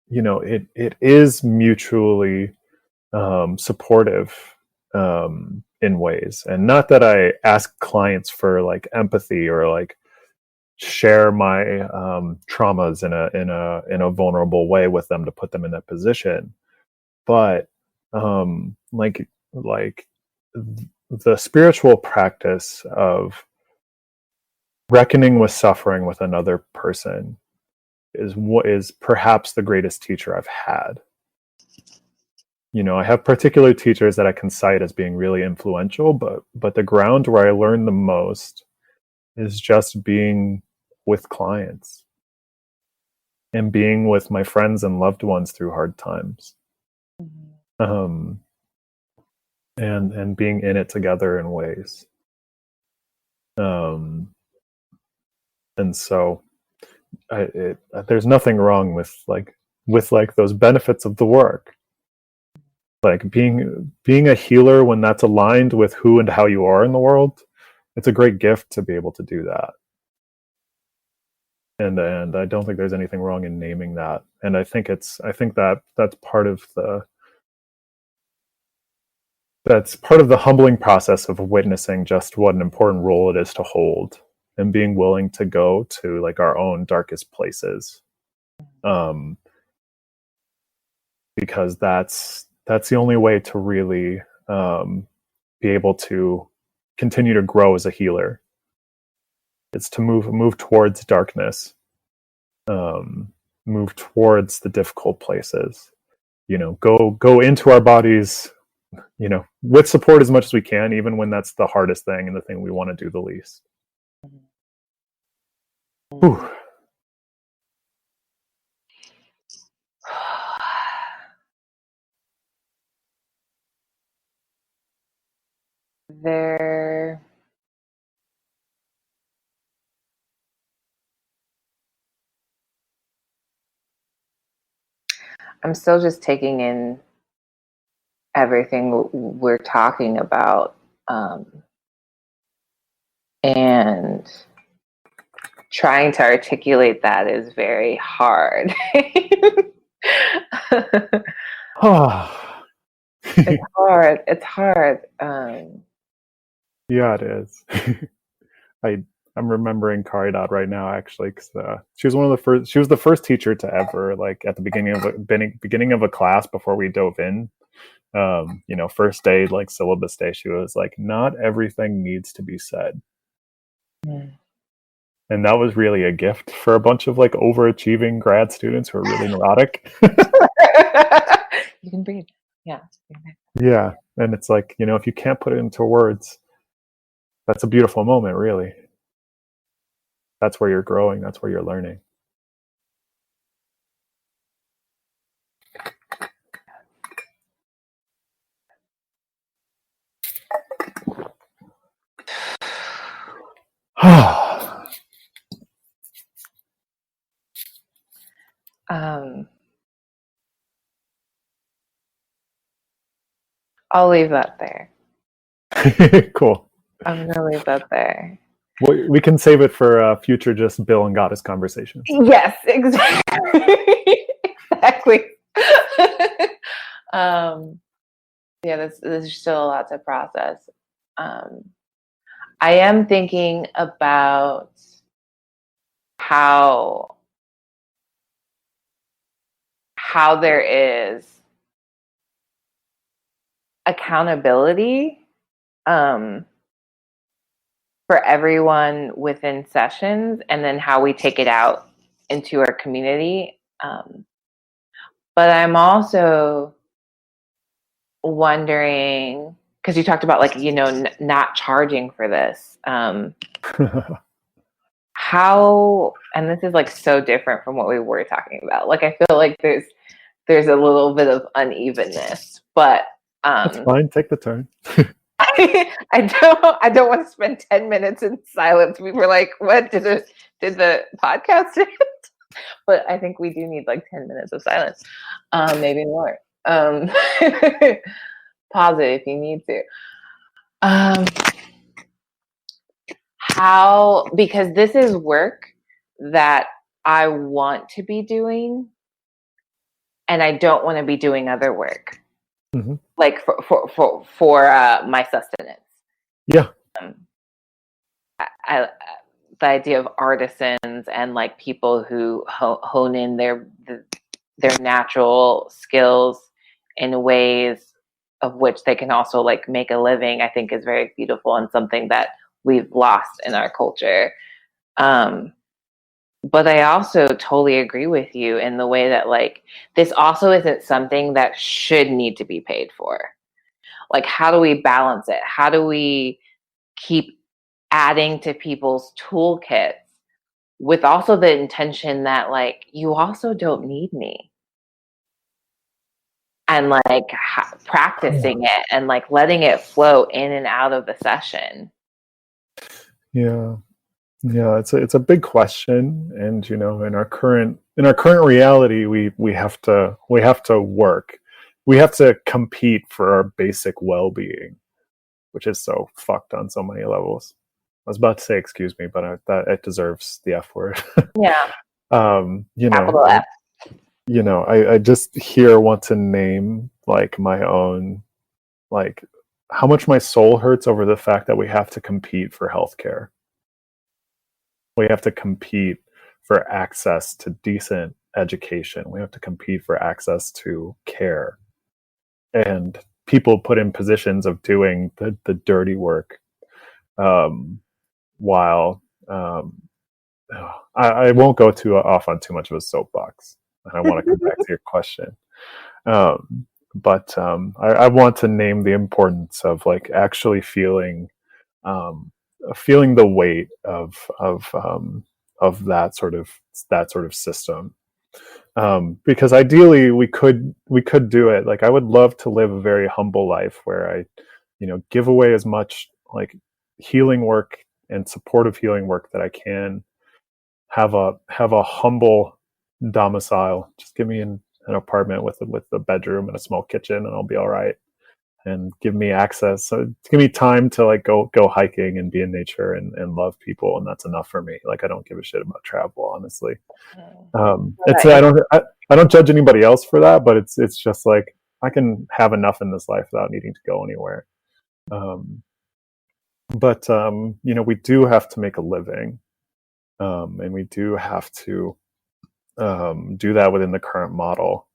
you know, it is mutually supportive in ways. And not that I ask clients for like empathy or like share my traumas in a vulnerable way with them to put them in that position, but like the spiritual practice of reckoning with suffering with another person is what is perhaps the greatest teacher I've had. You know, I have particular teachers that I can cite as being really influential, but the ground where I learn the most is just being with clients and being with my friends and loved ones through hard times. Um, and being in it together in ways. And so there's nothing wrong with like those benefits of the work. Like being a healer when that's aligned with who and how you are in the world, it's a great gift to be able to do that. And I don't think there's anything wrong in naming that. And I think that's part of the humbling process of witnessing just what an important role it is to hold, and being willing to go to like our own darkest places, because that's the only way to really be able to continue to grow as a healer. It's to move towards darkness, move towards the difficult places, you know, go into our bodies, you know, with support as much as we can, even when that's the hardest thing and the thing we want to do the least. Whew. There, I'm still just taking in everything we're talking about, and trying to articulate that is very hard. It's hard. It's hard. Yeah, it is. I'm remembering Caridad right now, actually, because she was one of the first. She was the first teacher to ever, like, at the beginning of a class before we dove in. You know, first day, like syllabus day, she was like, "Not everything needs to be said," and that was really a gift for a bunch of like overachieving grad students who are really neurotic. You can breathe. Yeah. Yeah, and it's like, you know, if you can't put it into words, that's a beautiful moment, really. That's where you're growing. That's where you're learning. Um, I'll leave that there. Cool. I'm gonna leave that there. We can save it for future just Bill and Goddess conversations. Yes, exactly. Exactly. Yeah, there's still a lot to process. I am thinking about how there is accountability for everyone within sessions, and then how we take it out into our community. But I'm also wondering, because you talked about like, not charging for this. How, and this is like so different from what we were talking about. Like, I feel like there's a little bit of unevenness, but That's fine. Take the turn. I don't want to spend 10 minutes in silence. We were like, what did the podcast end? But I think we do need like 10 minutes of silence, maybe more. Pause it if you need to. Because this is work that I want to be doing, and I don't want to be doing other work, like for my sustenance. Yeah. The idea of artisans and like people who hone in their natural skills in ways of which they can also like make a living, I think is very beautiful and something that we've lost in our culture. But I also totally agree with you in the way that like this also isn't something that should need to be paid for. Like, how do we balance it? How do we keep adding to people's toolkits with also the intention that like you also don't need me, and like practicing it and like letting it flow in and out of the session? Yeah, it's a big question, and in our current reality, we have to work. We have to compete for our basic well-being, which is so fucked on so many levels. I was about to say excuse me, but that it deserves the F word. Yeah. Capital F. I just here want to name like my own, like how much my soul hurts over the fact that we have to compete for healthcare. We have to compete for access to decent education. We have to compete for access to care. And people put in positions of doing the dirty work, while I won't go off on too much of a soapbox. I want to come back to your question. But I want to name the importance of like actually feeling the weight of that sort of system. Because ideally we could do it. Like I would love to live a very humble life where I, give away as much like healing work and supportive healing work that I can. Have a humble domicile. Just give me an apartment with a bedroom and a small kitchen, and I'll be all right. And give me access. So give me time to like go hiking and be in nature and love people, and that's enough for me. Like I don't give a shit about travel, honestly. I don't judge anybody else for that, but it's just like I can have enough in this life without needing to go anywhere. But we do have to make a living, and we do have to do that within the current model.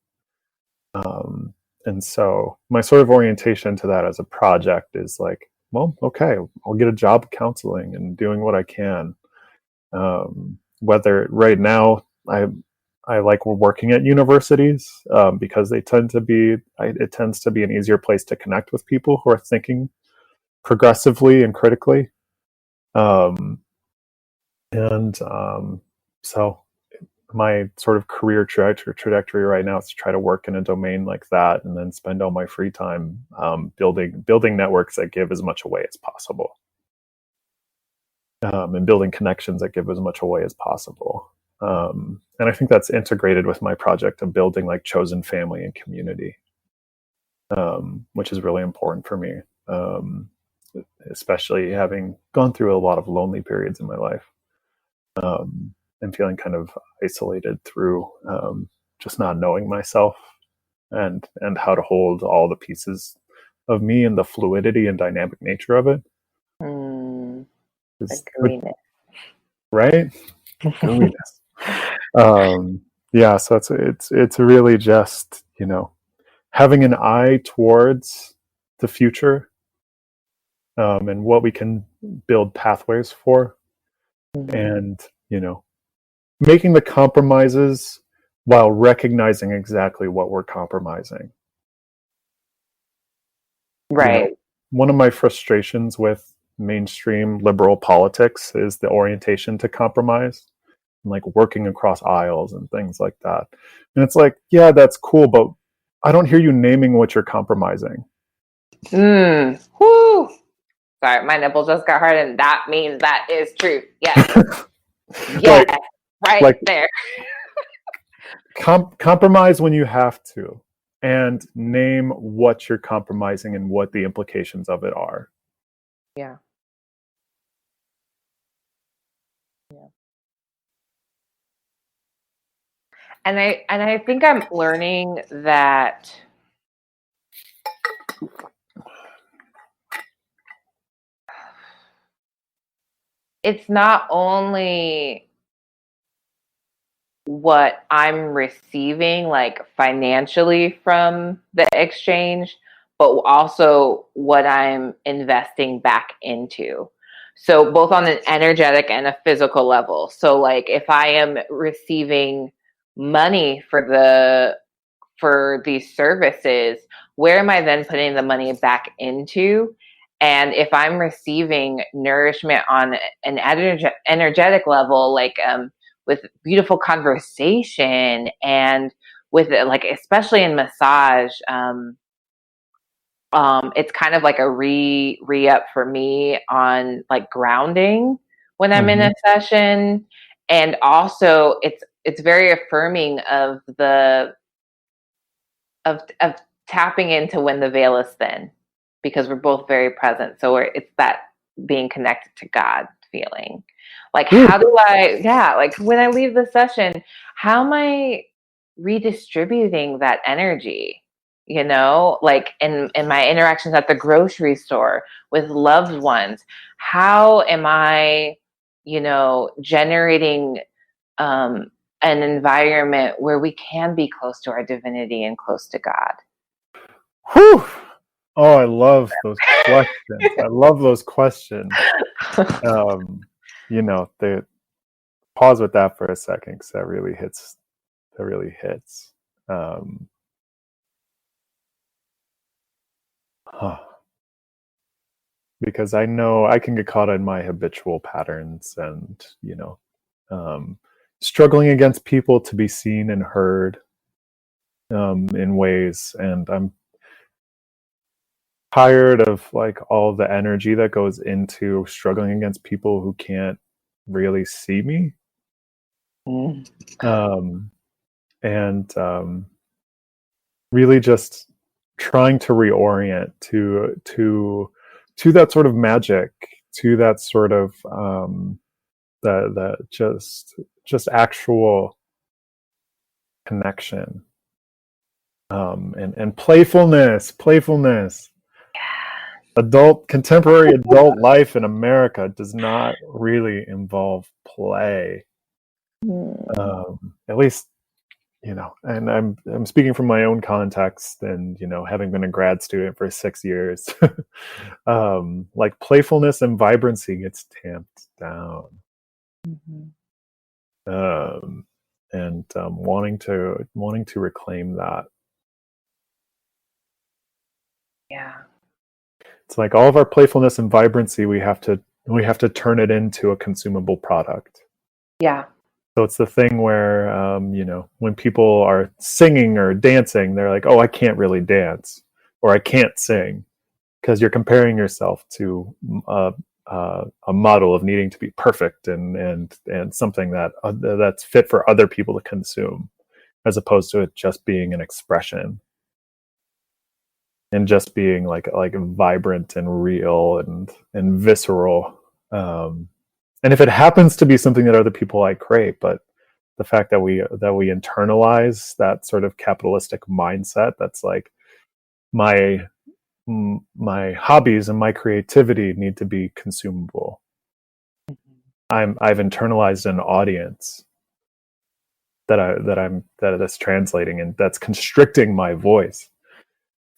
And so my sort of orientation to that as a project is like, well, okay, I'll get a job counseling and doing what I can. Whether right now I like working at universities because it tends to be an easier place to connect with people who are thinking progressively and critically. So my sort of career trajectory right now is to try to work in a domain like that, and then spend all my free time building networks that give as much away as possible, and building connections that give as much away as possible. And I think that's integrated with my project of building like chosen family and community. which is really important for me, especially having gone through a lot of lonely periods in my life, and feeling kind of isolated through just not knowing myself and how to hold all the pieces of me and the fluidity and dynamic nature of it. Agreement. Right? Gooiness. Yeah, so it's really just, having an eye towards the future, and what we can build pathways for, and making the compromises while recognizing exactly what we're compromising. Right. One of my frustrations with mainstream liberal politics is the orientation to compromise, like working across aisles and things like that. And it's like, yeah, that's cool, but I don't hear you naming what you're compromising. Whoo! Sorry, my nipple just got hard, and that means that is true. Yes. Yeah. Right there. Compromise when you have to, and name what you're compromising and what the implications of it are. Yeah. And I think I'm learning that it's not only what I'm receiving, like financially from the exchange, but also what I'm investing back into. So both on an energetic and a physical level. So like if I am receiving money for these services, where am I then putting the money back into? And if I'm receiving nourishment on an energetic level, like with beautiful conversation and with like, especially in massage, it's kind of like a re-up for me on like grounding when I'm in a session. And also it's very affirming of tapping into when the veil is thin, because we're both very present. So it's that being connected to God feeling. Like, how do like when I leave the session, how am I redistributing that energy? Like in my interactions at the grocery store with loved ones, how am I, generating an environment where we can be close to our divinity and close to God? Whew. Oh, I love those questions. I love those questions. They pause with that for a second, because that really hits. Because I know I can get caught in my habitual patterns, and struggling against people to be seen and heard in ways, and I'm tired of like all the energy that goes into struggling against people who can't really see me. Really just trying to reorient to that sort of magic, to that sort of that just actual connection, and playfulness. Contemporary adult life in America does not really involve play. At least, and I'm speaking from my own context, and having been a grad student for 6 years, like playfulness and vibrancy gets tamped down. And wanting to reclaim that. Yeah. It's like all of our playfulness and vibrancy, we have to turn it into a consumable product. Yeah. So it's the thing where, when people are singing or dancing, they're like, oh, I can't really dance, or I can't sing, because you're comparing yourself to a model of needing to be perfect and something that's fit for other people to consume, as opposed to it just being an expression. and just being like vibrant and real and visceral. And if it happens to be something that other people like, great. But the fact that we internalize that sort of capitalistic mindset, that's like my hobbies and my creativity need to be consumable. I've internalized an audience that's translating, and that's constricting my voice.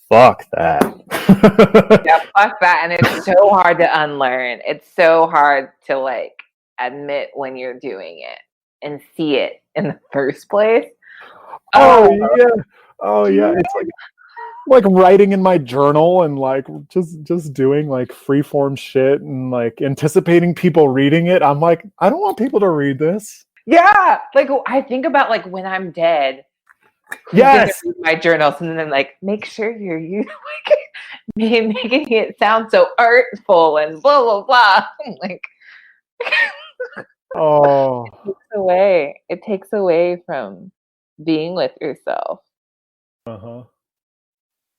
Fuck that. Yeah, fuck that. And it's so hard to unlearn. It's so hard to like admit when you're doing it and see it in the first place. Oh yeah. It's like writing in my journal and like just doing like freeform shit and like anticipating people reading it. I'm like, I don't want people to read this. Yeah. Like I think about like when I'm dead. Yes. Read my journals and then like make sure you're like making it sound so artful and blah blah blah. Like oh, it takes away from being with yourself. uh-huh.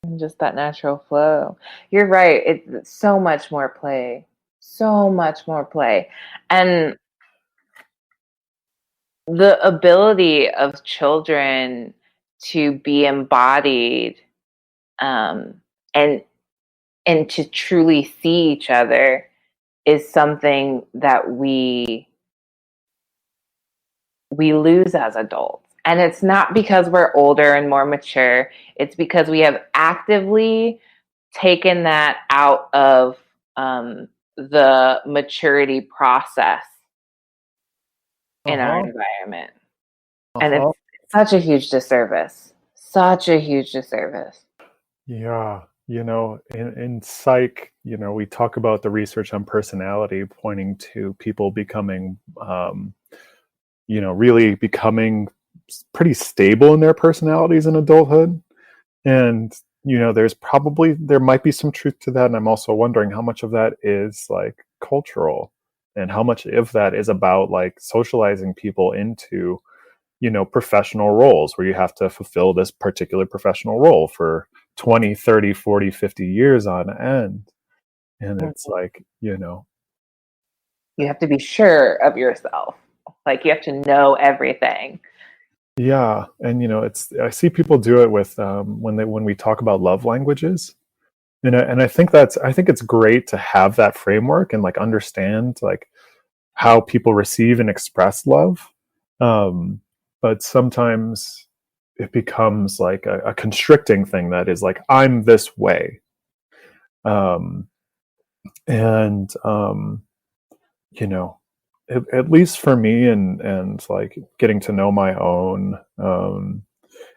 And just that natural flow. You're right. It's so much more play. So much more play. And the ability of children to be embodied and to truly see each other is something that we lose as adults. And it's not because we're older and more mature. It's because we have actively taken that out of the maturity process in our environment. And it's such a huge disservice. Such a huge disservice. Yeah. In psych, we talk about the research on personality pointing to people becoming, really becoming pretty stable in their personalities in adulthood. And, there might be some truth to that. And I'm also wondering how much of that is like cultural and how much of that is about like socializing people into, professional roles where you have to fulfill this particular professional role for 20, 30, 40, 50 years on end. And it's like, you have to be sure of yourself. Like you have to know everything. yeah. And, I see people do it with, when we talk about love languages. And I think it's great to have that framework and like understand like how people receive and express love. But sometimes it becomes like a constricting thing that is like, I'm this way. And at least for me, and like getting to know my own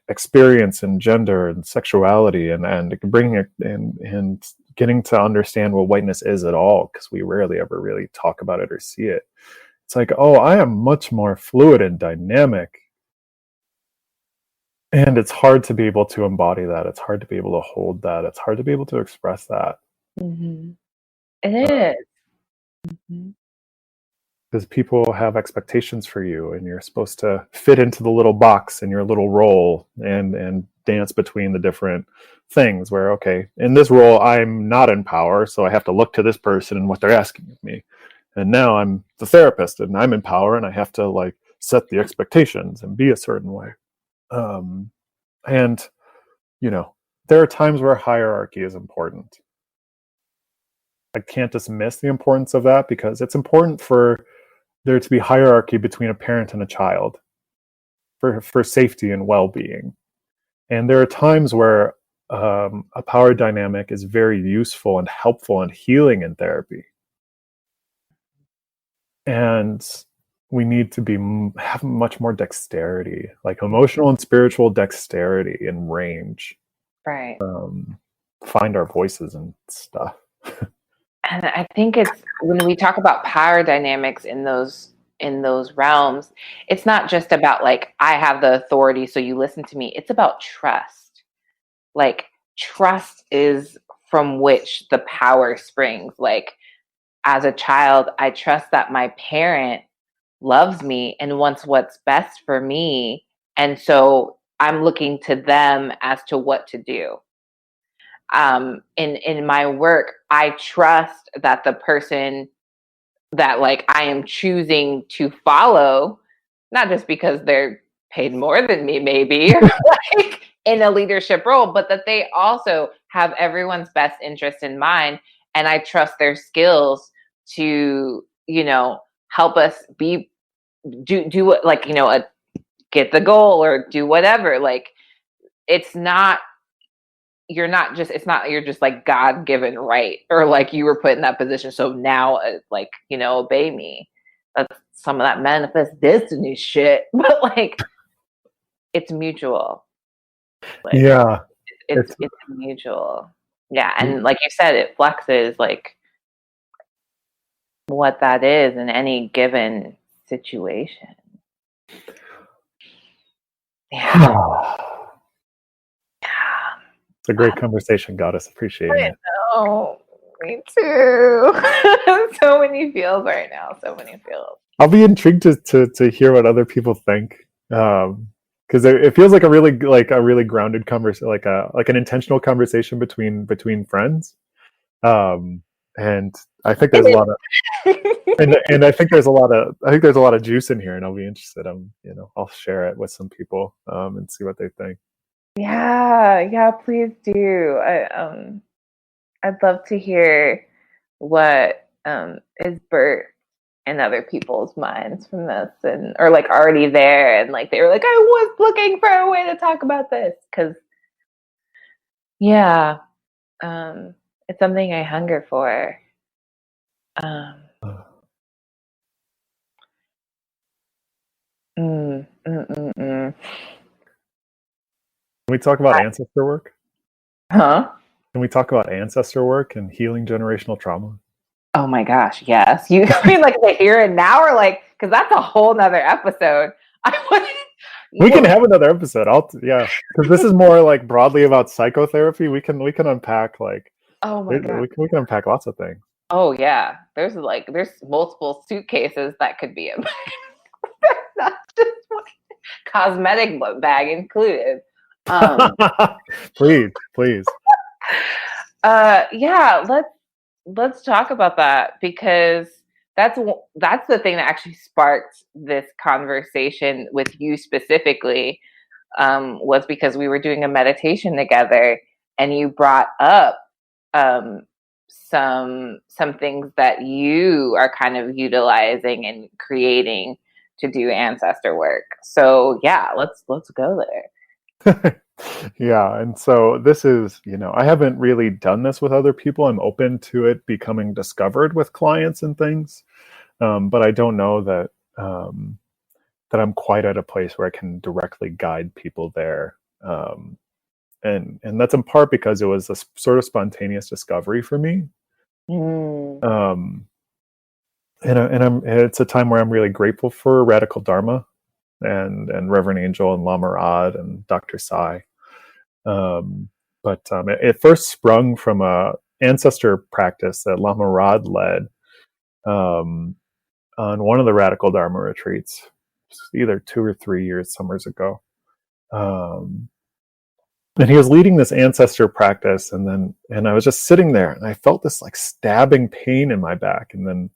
experience in gender and sexuality, and bringing it and getting to understand what whiteness is at all, because we rarely ever really talk about it or see it. It's like, oh, I am much more fluid and dynamic. And it's hard to be able to embody that. It's hard to be able to hold that. It's hard to be able to express that. Mm-hmm. It is. Mm-hmm. Because people have expectations for you, and you're supposed to fit into the little box in your little role and dance between the different things where, okay, in this role, I'm not in power, so I have to look to this person and what they're asking of me. And now I'm the therapist and I'm in power and I have to like set the expectations and be a certain way. And, there are times where hierarchy is important. I can't dismiss the importance of that, because it's important for there to be hierarchy between a parent and a child for safety and well-being. And there are times where a power dynamic is very useful and helpful and healing in therapy. And we need to have much more dexterity, like emotional and spiritual dexterity and range. Right. Find our voices and stuff. And I think it's when we talk about power dynamics in those realms, it's not just about like, I have the authority, so you listen to me. It's about trust. Like trust is from which the power springs. Like as a child, I trust that my parent loves me and wants what's best for me. And so I'm looking to them as to what to do. in my work, I trust that the person that like I am choosing to follow, not just because they're paid more than me, maybe, like in a leadership role, but that they also have everyone's best interest in mind. And I trust their skills to, help us do what, like, get the goal or do whatever. Like, it's not you're just like God given right, or like you were put in that position. So now, like, obey me. That's some of that manifest destiny shit, but like, it's mutual. Like, Yeah. it's mutual. Yeah. And like you said, it flexes like what that is in any given situation. Yeah. It's a great conversation, Goddess. Appreciating it. Oh, me too. So many feels right now. So many feels. I'll be intrigued to hear what other people think, because it feels like a really grounded conversation, like an intentional conversation between friends, and I think there's a lot of and I think there's a lot of juice in here, and I'll be interested. I'll share it with some people and see what they think. Yeah, please do. I'd love to hear what is birthed in other people's minds from this, and or like already there, and like they were like, I was looking for a way to talk about this, because it's something I hunger for. Can we talk about ancestor work? Huh? Can we talk about ancestor work and healing generational trauma? Oh my gosh, yes. You I mean like the here and now, or like, because that's a whole nother episode. We can have another episode. Because this is more like broadly about psychotherapy. We can unpack like, oh my god, we can unpack lots of things. Oh yeah, there's multiple suitcases that could be in. Not just one cosmetic bag included. Please. Yeah, let's talk about that, because that's the thing that actually sparked this conversation with you specifically, was because we were doing a meditation together, and you brought up some things that you are kind of utilizing and creating to do ancestor work. So yeah, let's go there. Yeah, and so this is, I haven't really done this with other people. I'm open to it becoming discovered with clients and things, but I don't know that that I'm quite at a place where I can directly guide people there. And that's in part because it was a sort of spontaneous discovery for me. And it's a time where I'm really grateful for Radical Dharma and Reverend Angel and Lama Rod and Dr. Sai. But it first sprung from a ancestor practice that Lama Rod led on one of the Radical Dharma retreats, either 2 or 3 years, summers ago. And he was leading this ancestor practice, and I was just sitting there, and I felt this like stabbing pain in my back, and then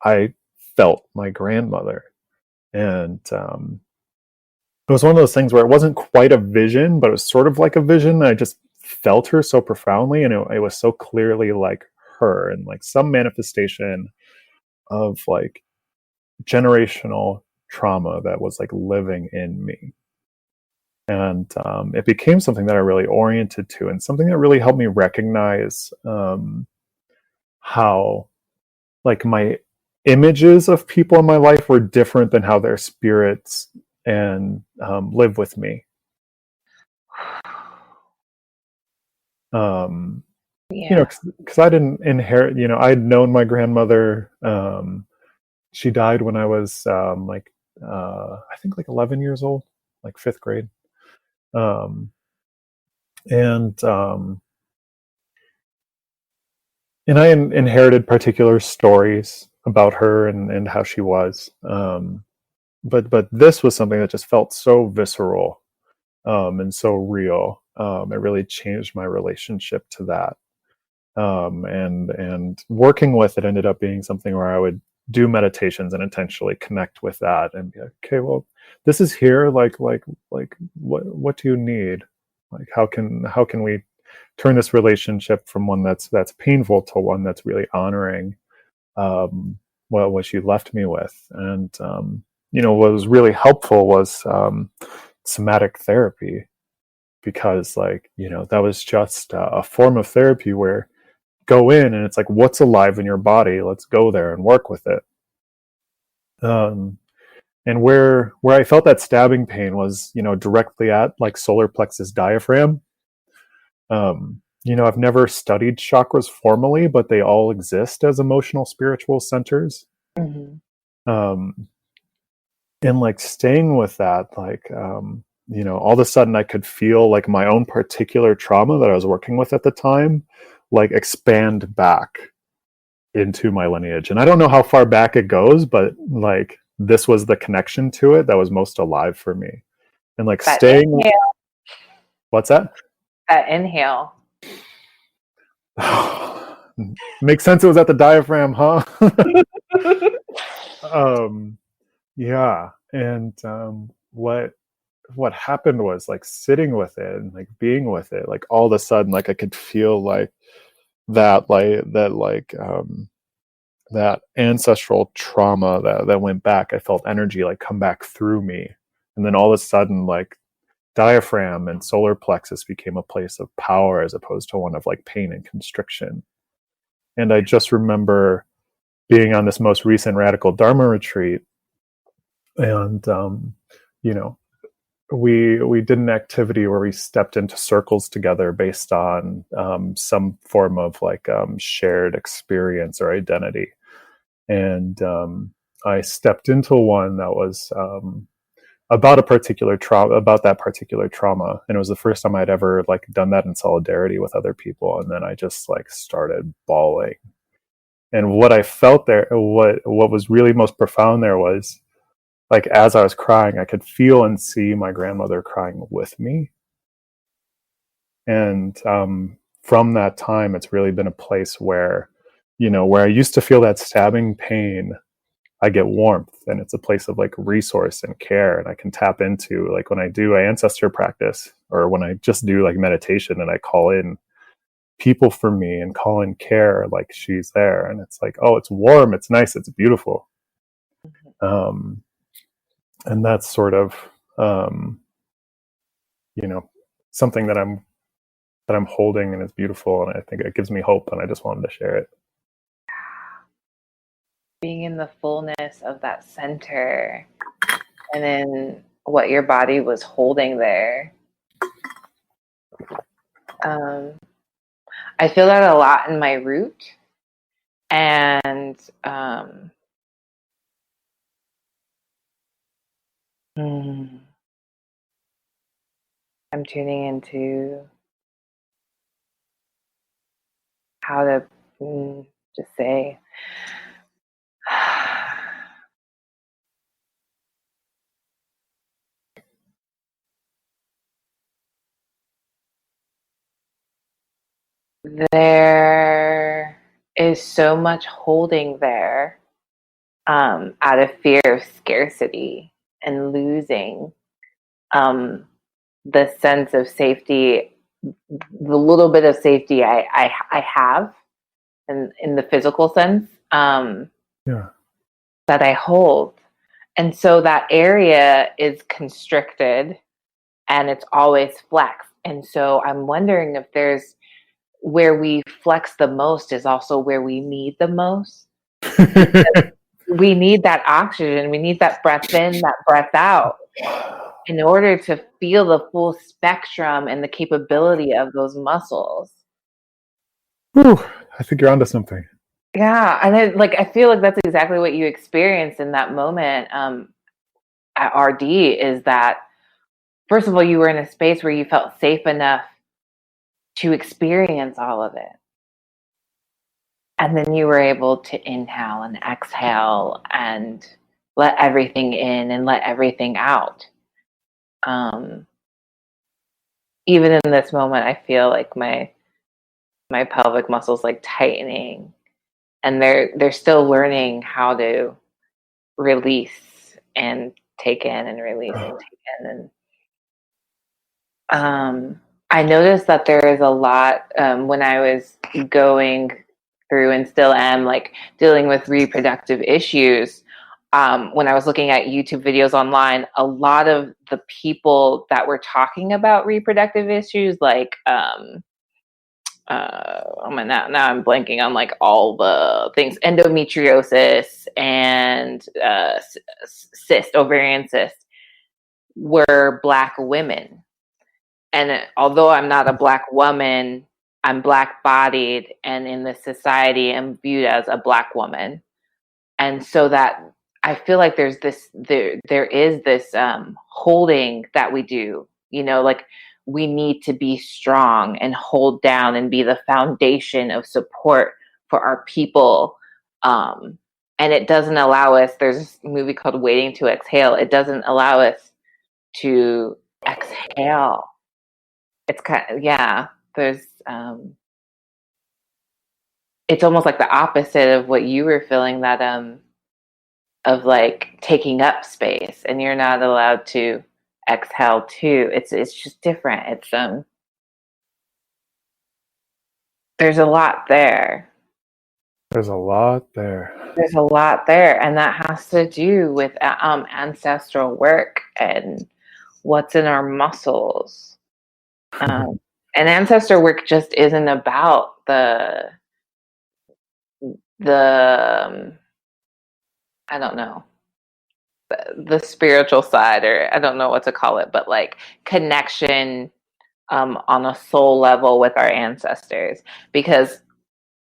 I felt my grandmother, and it was one of those things where it wasn't quite a vision, but it was sort of like a vision. I just felt her so profoundly, and it was so clearly like her, and like some manifestation of like generational trauma that was like living in me. And it became something that I really oriented to, and something that really helped me recognize how like my images of people in my life were different than how their spirits and live with me. Because I didn't inherit, I had known my grandmother. She died when I was I think like 11 years old, like 5th grade. And I inherited particular stories about her and how she was. But this was something that just felt so visceral and so real. It really changed my relationship to that. And working with it ended up being something where I would do meditations and intentionally connect with that and be like, okay, well, this is here. Like what do you need? Like, how can we turn this relationship from one that's painful to one that's really honoring, what you left me with? And what was really helpful was somatic therapy, because that was just a form of therapy where go in and it's like, what's alive in your body? Let's go there and work with it. And where I felt that stabbing pain was, directly at like solar plexus diaphragm. I've never studied chakras formally, but they all exist as emotional spiritual centers. Mm-hmm. And like staying with that, all of a sudden I could feel like my own particular trauma that I was working with at the time, like expand back into my lineage. And I don't know how far back it goes, but like this was the connection to it that was most alive for me. And like That staying. inhale. What's that? That inhale. Makes sense. It was at the diaphragm, huh? Yeah. And what happened was like sitting with it and like being with it, like all of a sudden, like I could feel like that ancestral trauma that went back. I felt energy like come back through me. And then all of a sudden, like diaphragm and solar plexus became a place of power as opposed to one of like pain and constriction. And I just remember being on this most recent radical Dharma retreat, and we did an activity where we stepped into circles together based on some form of like shared experience or identity. And I stepped into one that was about that particular trauma, and it was the first time I'd ever like done that in solidarity with other people. And then I just like started bawling. And what I felt there, what was really most profound there was, like, as I was crying, I could feel and see my grandmother crying with me. And from that time, it's really been a place where, where I used to feel that stabbing pain, I get warmth, and it's a place of like resource and care. And I can tap into, like, when I do ancestor practice, or when I just do like meditation and I call in people for me and call in care, like she's there. And it's like, oh, it's warm, it's nice, it's beautiful. And that's sort of, something that I'm holding, and it's beautiful. And I think it gives me hope, and I just wanted to share it. Being in the fullness of that center, and then what your body was holding there. I feel that a lot in my root, and I'm tuning into how to just say, there is so much holding there out of fear of scarcity and losing the sense of safety, the little bit of safety I have in the physical sense Yeah. that I hold. And so that area is constricted and it's always flexed. And so I'm wondering if there's where we flex the most is also where we need the most. We need that oxygen. We need that breath in, that breath out, in order to feel the full spectrum and the capability of those muscles. Whew, I think you're onto something. Yeah, and I feel like that's exactly what you experienced in that moment at RD. Is that, first of all, you were in a space where you felt safe enough to experience all of it. And then you were able to inhale and exhale and let everything in and let everything out. even in this moment, I feel like my pelvic muscles like tightening, and they're still learning how to release and take in and release and take in. And I noticed that there is a lot when I was going through and still am like dealing with reproductive issues. When I was looking at YouTube videos online, a lot of the people that were talking about reproductive issues, like oh my, now I'm blanking on like all the things, endometriosis and ovarian cyst, were Black women. And although I'm not a Black woman, I'm Black bodied, and in this society I'm viewed as a Black woman. And so that I feel like there is this holding that we do, like we need to be strong and hold down and be the foundation of support for our people. And it doesn't allow us, there's this movie called Waiting to Exhale. It doesn't allow us to exhale. It's kind of, yeah, there's, it's almost like the opposite of what you were feeling, that, of like taking up space, and you're not allowed to exhale too. It's just different. It's, there's a lot there. There's a lot there. There's a lot there, and that has to do with ancestral work and what's in our muscles. And ancestor work just isn't about the I don't know, the spiritual side, or I don't know what to call it, but like connection on a soul level with our ancestors, because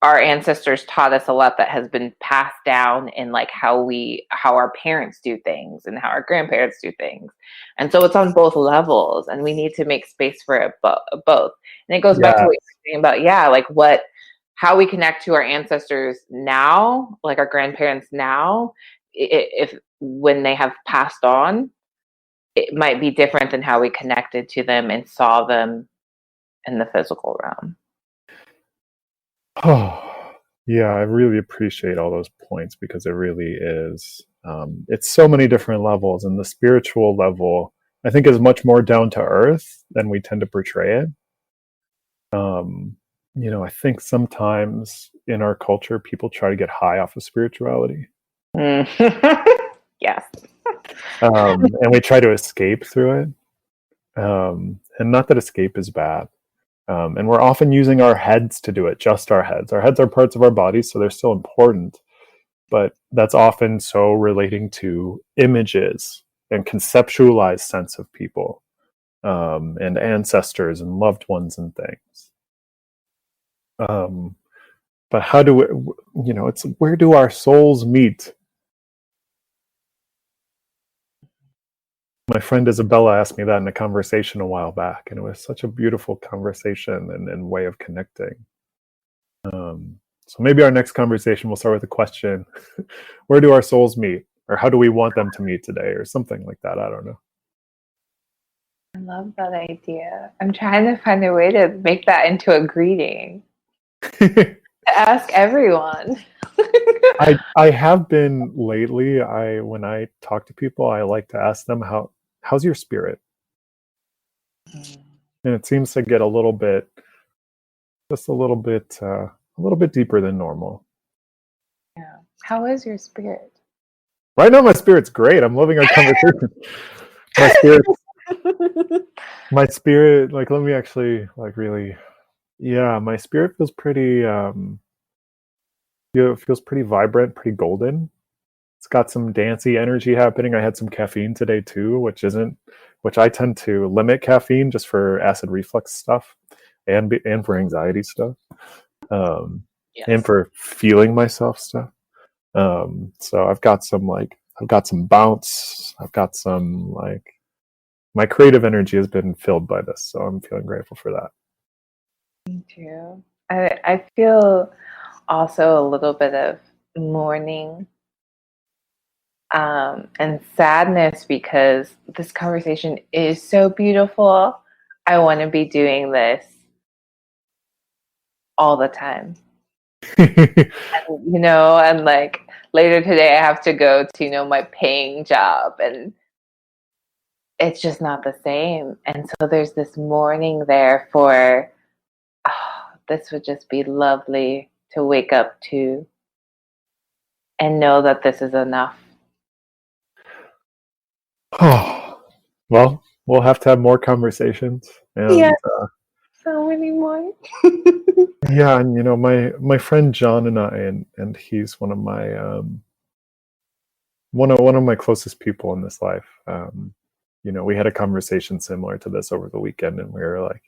our ancestors taught us a lot that has been passed down in like how our parents do things and how our grandparents do things. And so it's on both levels, and we need to make space for it both. And it goes back to what you're saying about, like how we connect to our ancestors now, like our grandparents now, if when they have passed on, it might be different than how we connected to them and saw them in the physical realm. Oh, yeah, I really appreciate all those points, because it really is. It's so many different levels, and the spiritual level, I think, is much more down to earth than we tend to portray it. I think sometimes in our culture, people try to get high off of spirituality. Yes. And we try to escape through it. And not that escape is bad. And we're often using our heads to do it, just our heads. Our heads are parts of our bodies, so they're still important. But that's often so relating to images and conceptualized sense of people, and ancestors and loved ones and things. But how do we, it's where do our souls meet? My friend Isabella asked me that in a conversation a while back, and it was such a beautiful conversation and way of connecting. So maybe our next conversation will start with a question: where do our souls meet? Or how do we want them to meet today? Or something like that. I don't know. I love that idea. I'm trying to find a way to make that into a greeting. To ask everyone. I have been lately. When I talk to people, I like to ask them, how's your spirit? And it seems to get a little bit deeper than normal. Yeah. How is your spirit? Right now, my spirit's great. I'm loving our conversation. My spirit, like, let me actually, like, really, yeah, my spirit feels pretty, it feels pretty vibrant, pretty golden. It's got some dancey energy happening. I had some caffeine today too, which I tend to limit caffeine just for acid reflux stuff, and for anxiety stuff, Yes. and for feeling myself stuff. So I've got some bounce. I've got some, like, my creative energy has been filled by this, so I'm feeling grateful for that. Me too. I feel also a little bit of mourning and sadness, because this conversation is so beautiful. I want to be doing this all the time. And like later today I have to go to, my paying job, and it's just not the same. And so there's this morning there for, this would just be lovely to wake up to and know that this is enough. Oh, well, we'll have to have more conversations. And so many more. yeah, and my friend John and I, and he's one of my one of my closest people in this life. We had a conversation similar to this over the weekend, and we were like,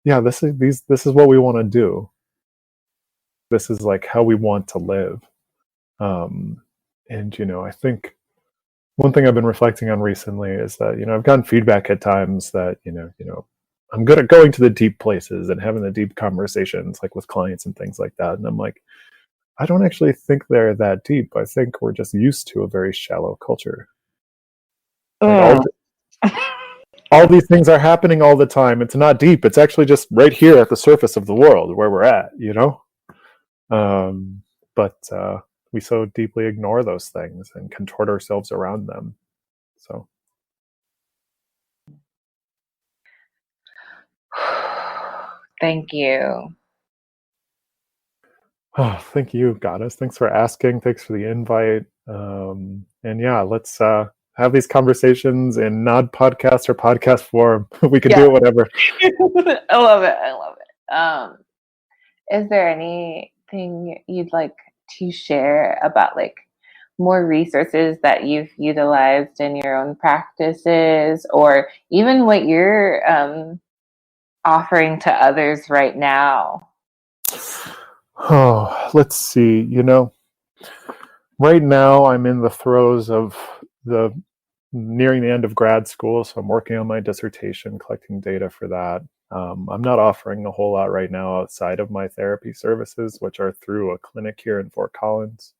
yeah, this is what we want to do. This is like how we want to live. And I think one thing I've been reflecting on recently is that I've gotten feedback at times that I'm good at going to the deep places and having the deep conversations, like with clients and things like that. And I'm like, I don't actually think they're that deep. I think we're just used to a very shallow culture. Like all these things are happening all the time. It's not deep. It's actually just right here at the surface of the world where we're at, But we so deeply ignore those things and contort ourselves around them. So. Thank you. Oh, thank you, Goddess. Thanks for asking. Thanks for the invite. And yeah, let's have these conversations in not podcast or podcast form. We can do it whatever. I love it. Is there anything you'd like to share about like more resources that you've utilized in your own practices, or even what you're offering to others right now? Oh, let's see. Right now I'm in the throes of nearing the end of grad school, so I'm working on my dissertation, collecting data for that. I'm not offering a whole lot right now outside of my therapy services, which are through a clinic here in Fort Collins.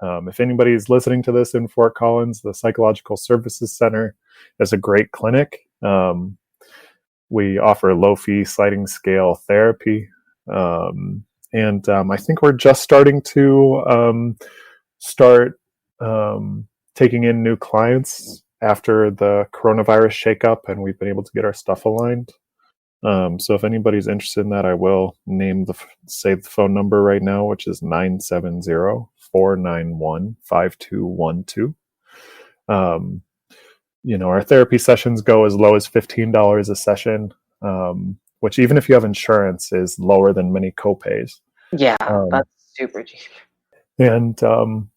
If anybody's listening to this in Fort Collins, the Psychological Services Center is a great clinic. We offer low-fee sliding scale therapy. And I think we're just starting to start taking in new clients after the coronavirus shakeup, and we've been able to get our stuff aligned. So if anybody's interested in that, I will save the phone number right now, which is 970-491-5212. Our therapy sessions go as low as $15 a session, which even if you have insurance is lower than many copays. Yeah, that's super cheap. And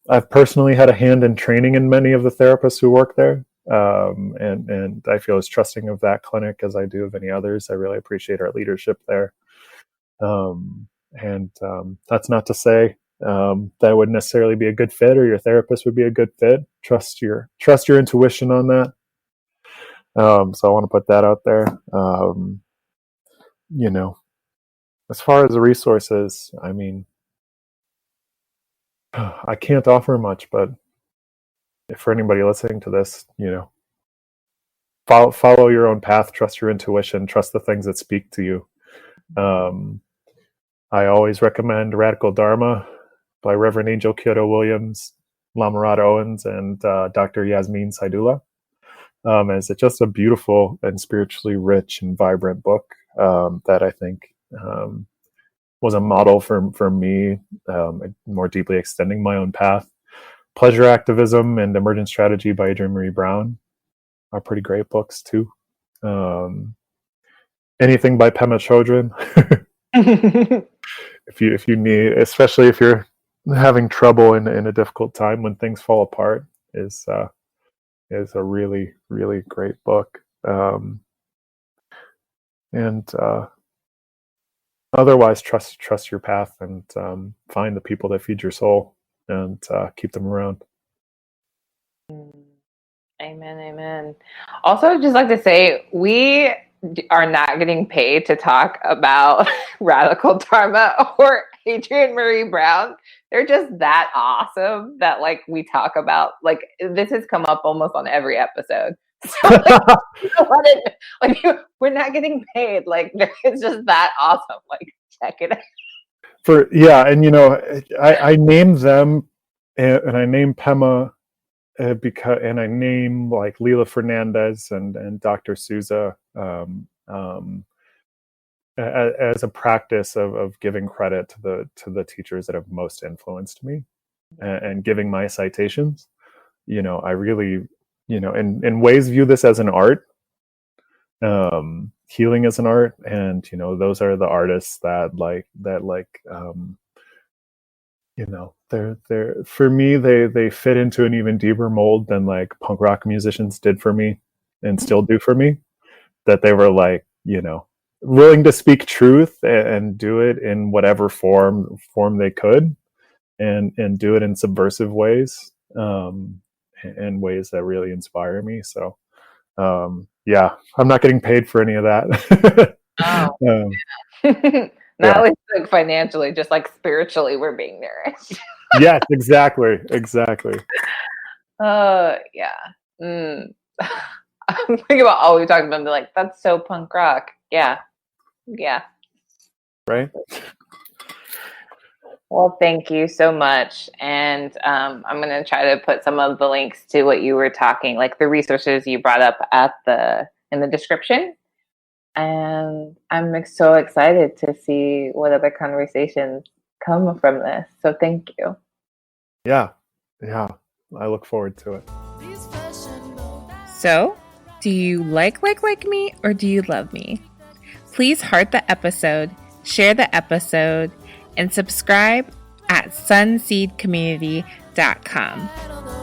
I've personally had a hand in training in many of the therapists who work there. And I feel as trusting of that clinic as I do of any others. I really appreciate our leadership there. And that's not to say that would necessarily be a good fit, or your therapist would be a good fit. Trust your intuition on that. So I want to put that out there. As far as the resources, I mean, I can't offer much, but if for anybody listening to this, follow your own path, trust your intuition, trust the things that speak to you. I always recommend Radical Dharma by Reverend Angel Kyoto Williams, Lamarad Owens, and Dr. Yasmin Saidullah. As it's just a beautiful and spiritually rich and vibrant book that I think was a model for me, more deeply extending my own path. Pleasure Activism and Emergent Strategy by Adrienne Marie Brown are pretty great books too. Anything by Pema Chodron. if you need, especially if you're having trouble in a difficult time when things fall apart, is a really, really great book. And otherwise, trust your path and find the people that feed your soul and keep them around. Amen. Also, I'd just like to say, we are not getting paid to talk about Radical Dharma or Adrienne Marie Brown. They're just that awesome that like we talk about, like this has come up almost on every episode. So we're not getting paid. Like, it's just that awesome. Like, check it out. And I named them, and I named Pema and I name like Leela Fernandes and Dr. Souza as a practice of giving credit to the teachers that have most influenced me, and giving my citations. I really, in ways view this as an art. Healing is an art, and those are the artists that they're for me, they fit into an even deeper mold than like punk rock musicians did for me and still do for me. That they were like, willing to speak truth and do it in whatever form they could, and do it in subversive ways, and ways that really inspire me. So I'm not getting paid for any of that. Not only like financially, just like spiritually, we're being nourished. Yes, exactly. Yeah. I'm thinking about all we talked about. Like, that's so punk rock. Yeah. Right. Well, thank you so much. And I'm going to try to put some of the links to what you were talking, like the resources you brought up in the description. And I'm so excited to see what other conversations come from this. So thank you. Yeah. I look forward to it. So, do you like me, or do you love me? Please heart the episode, share the episode, and subscribe at sunseedcommunity.com.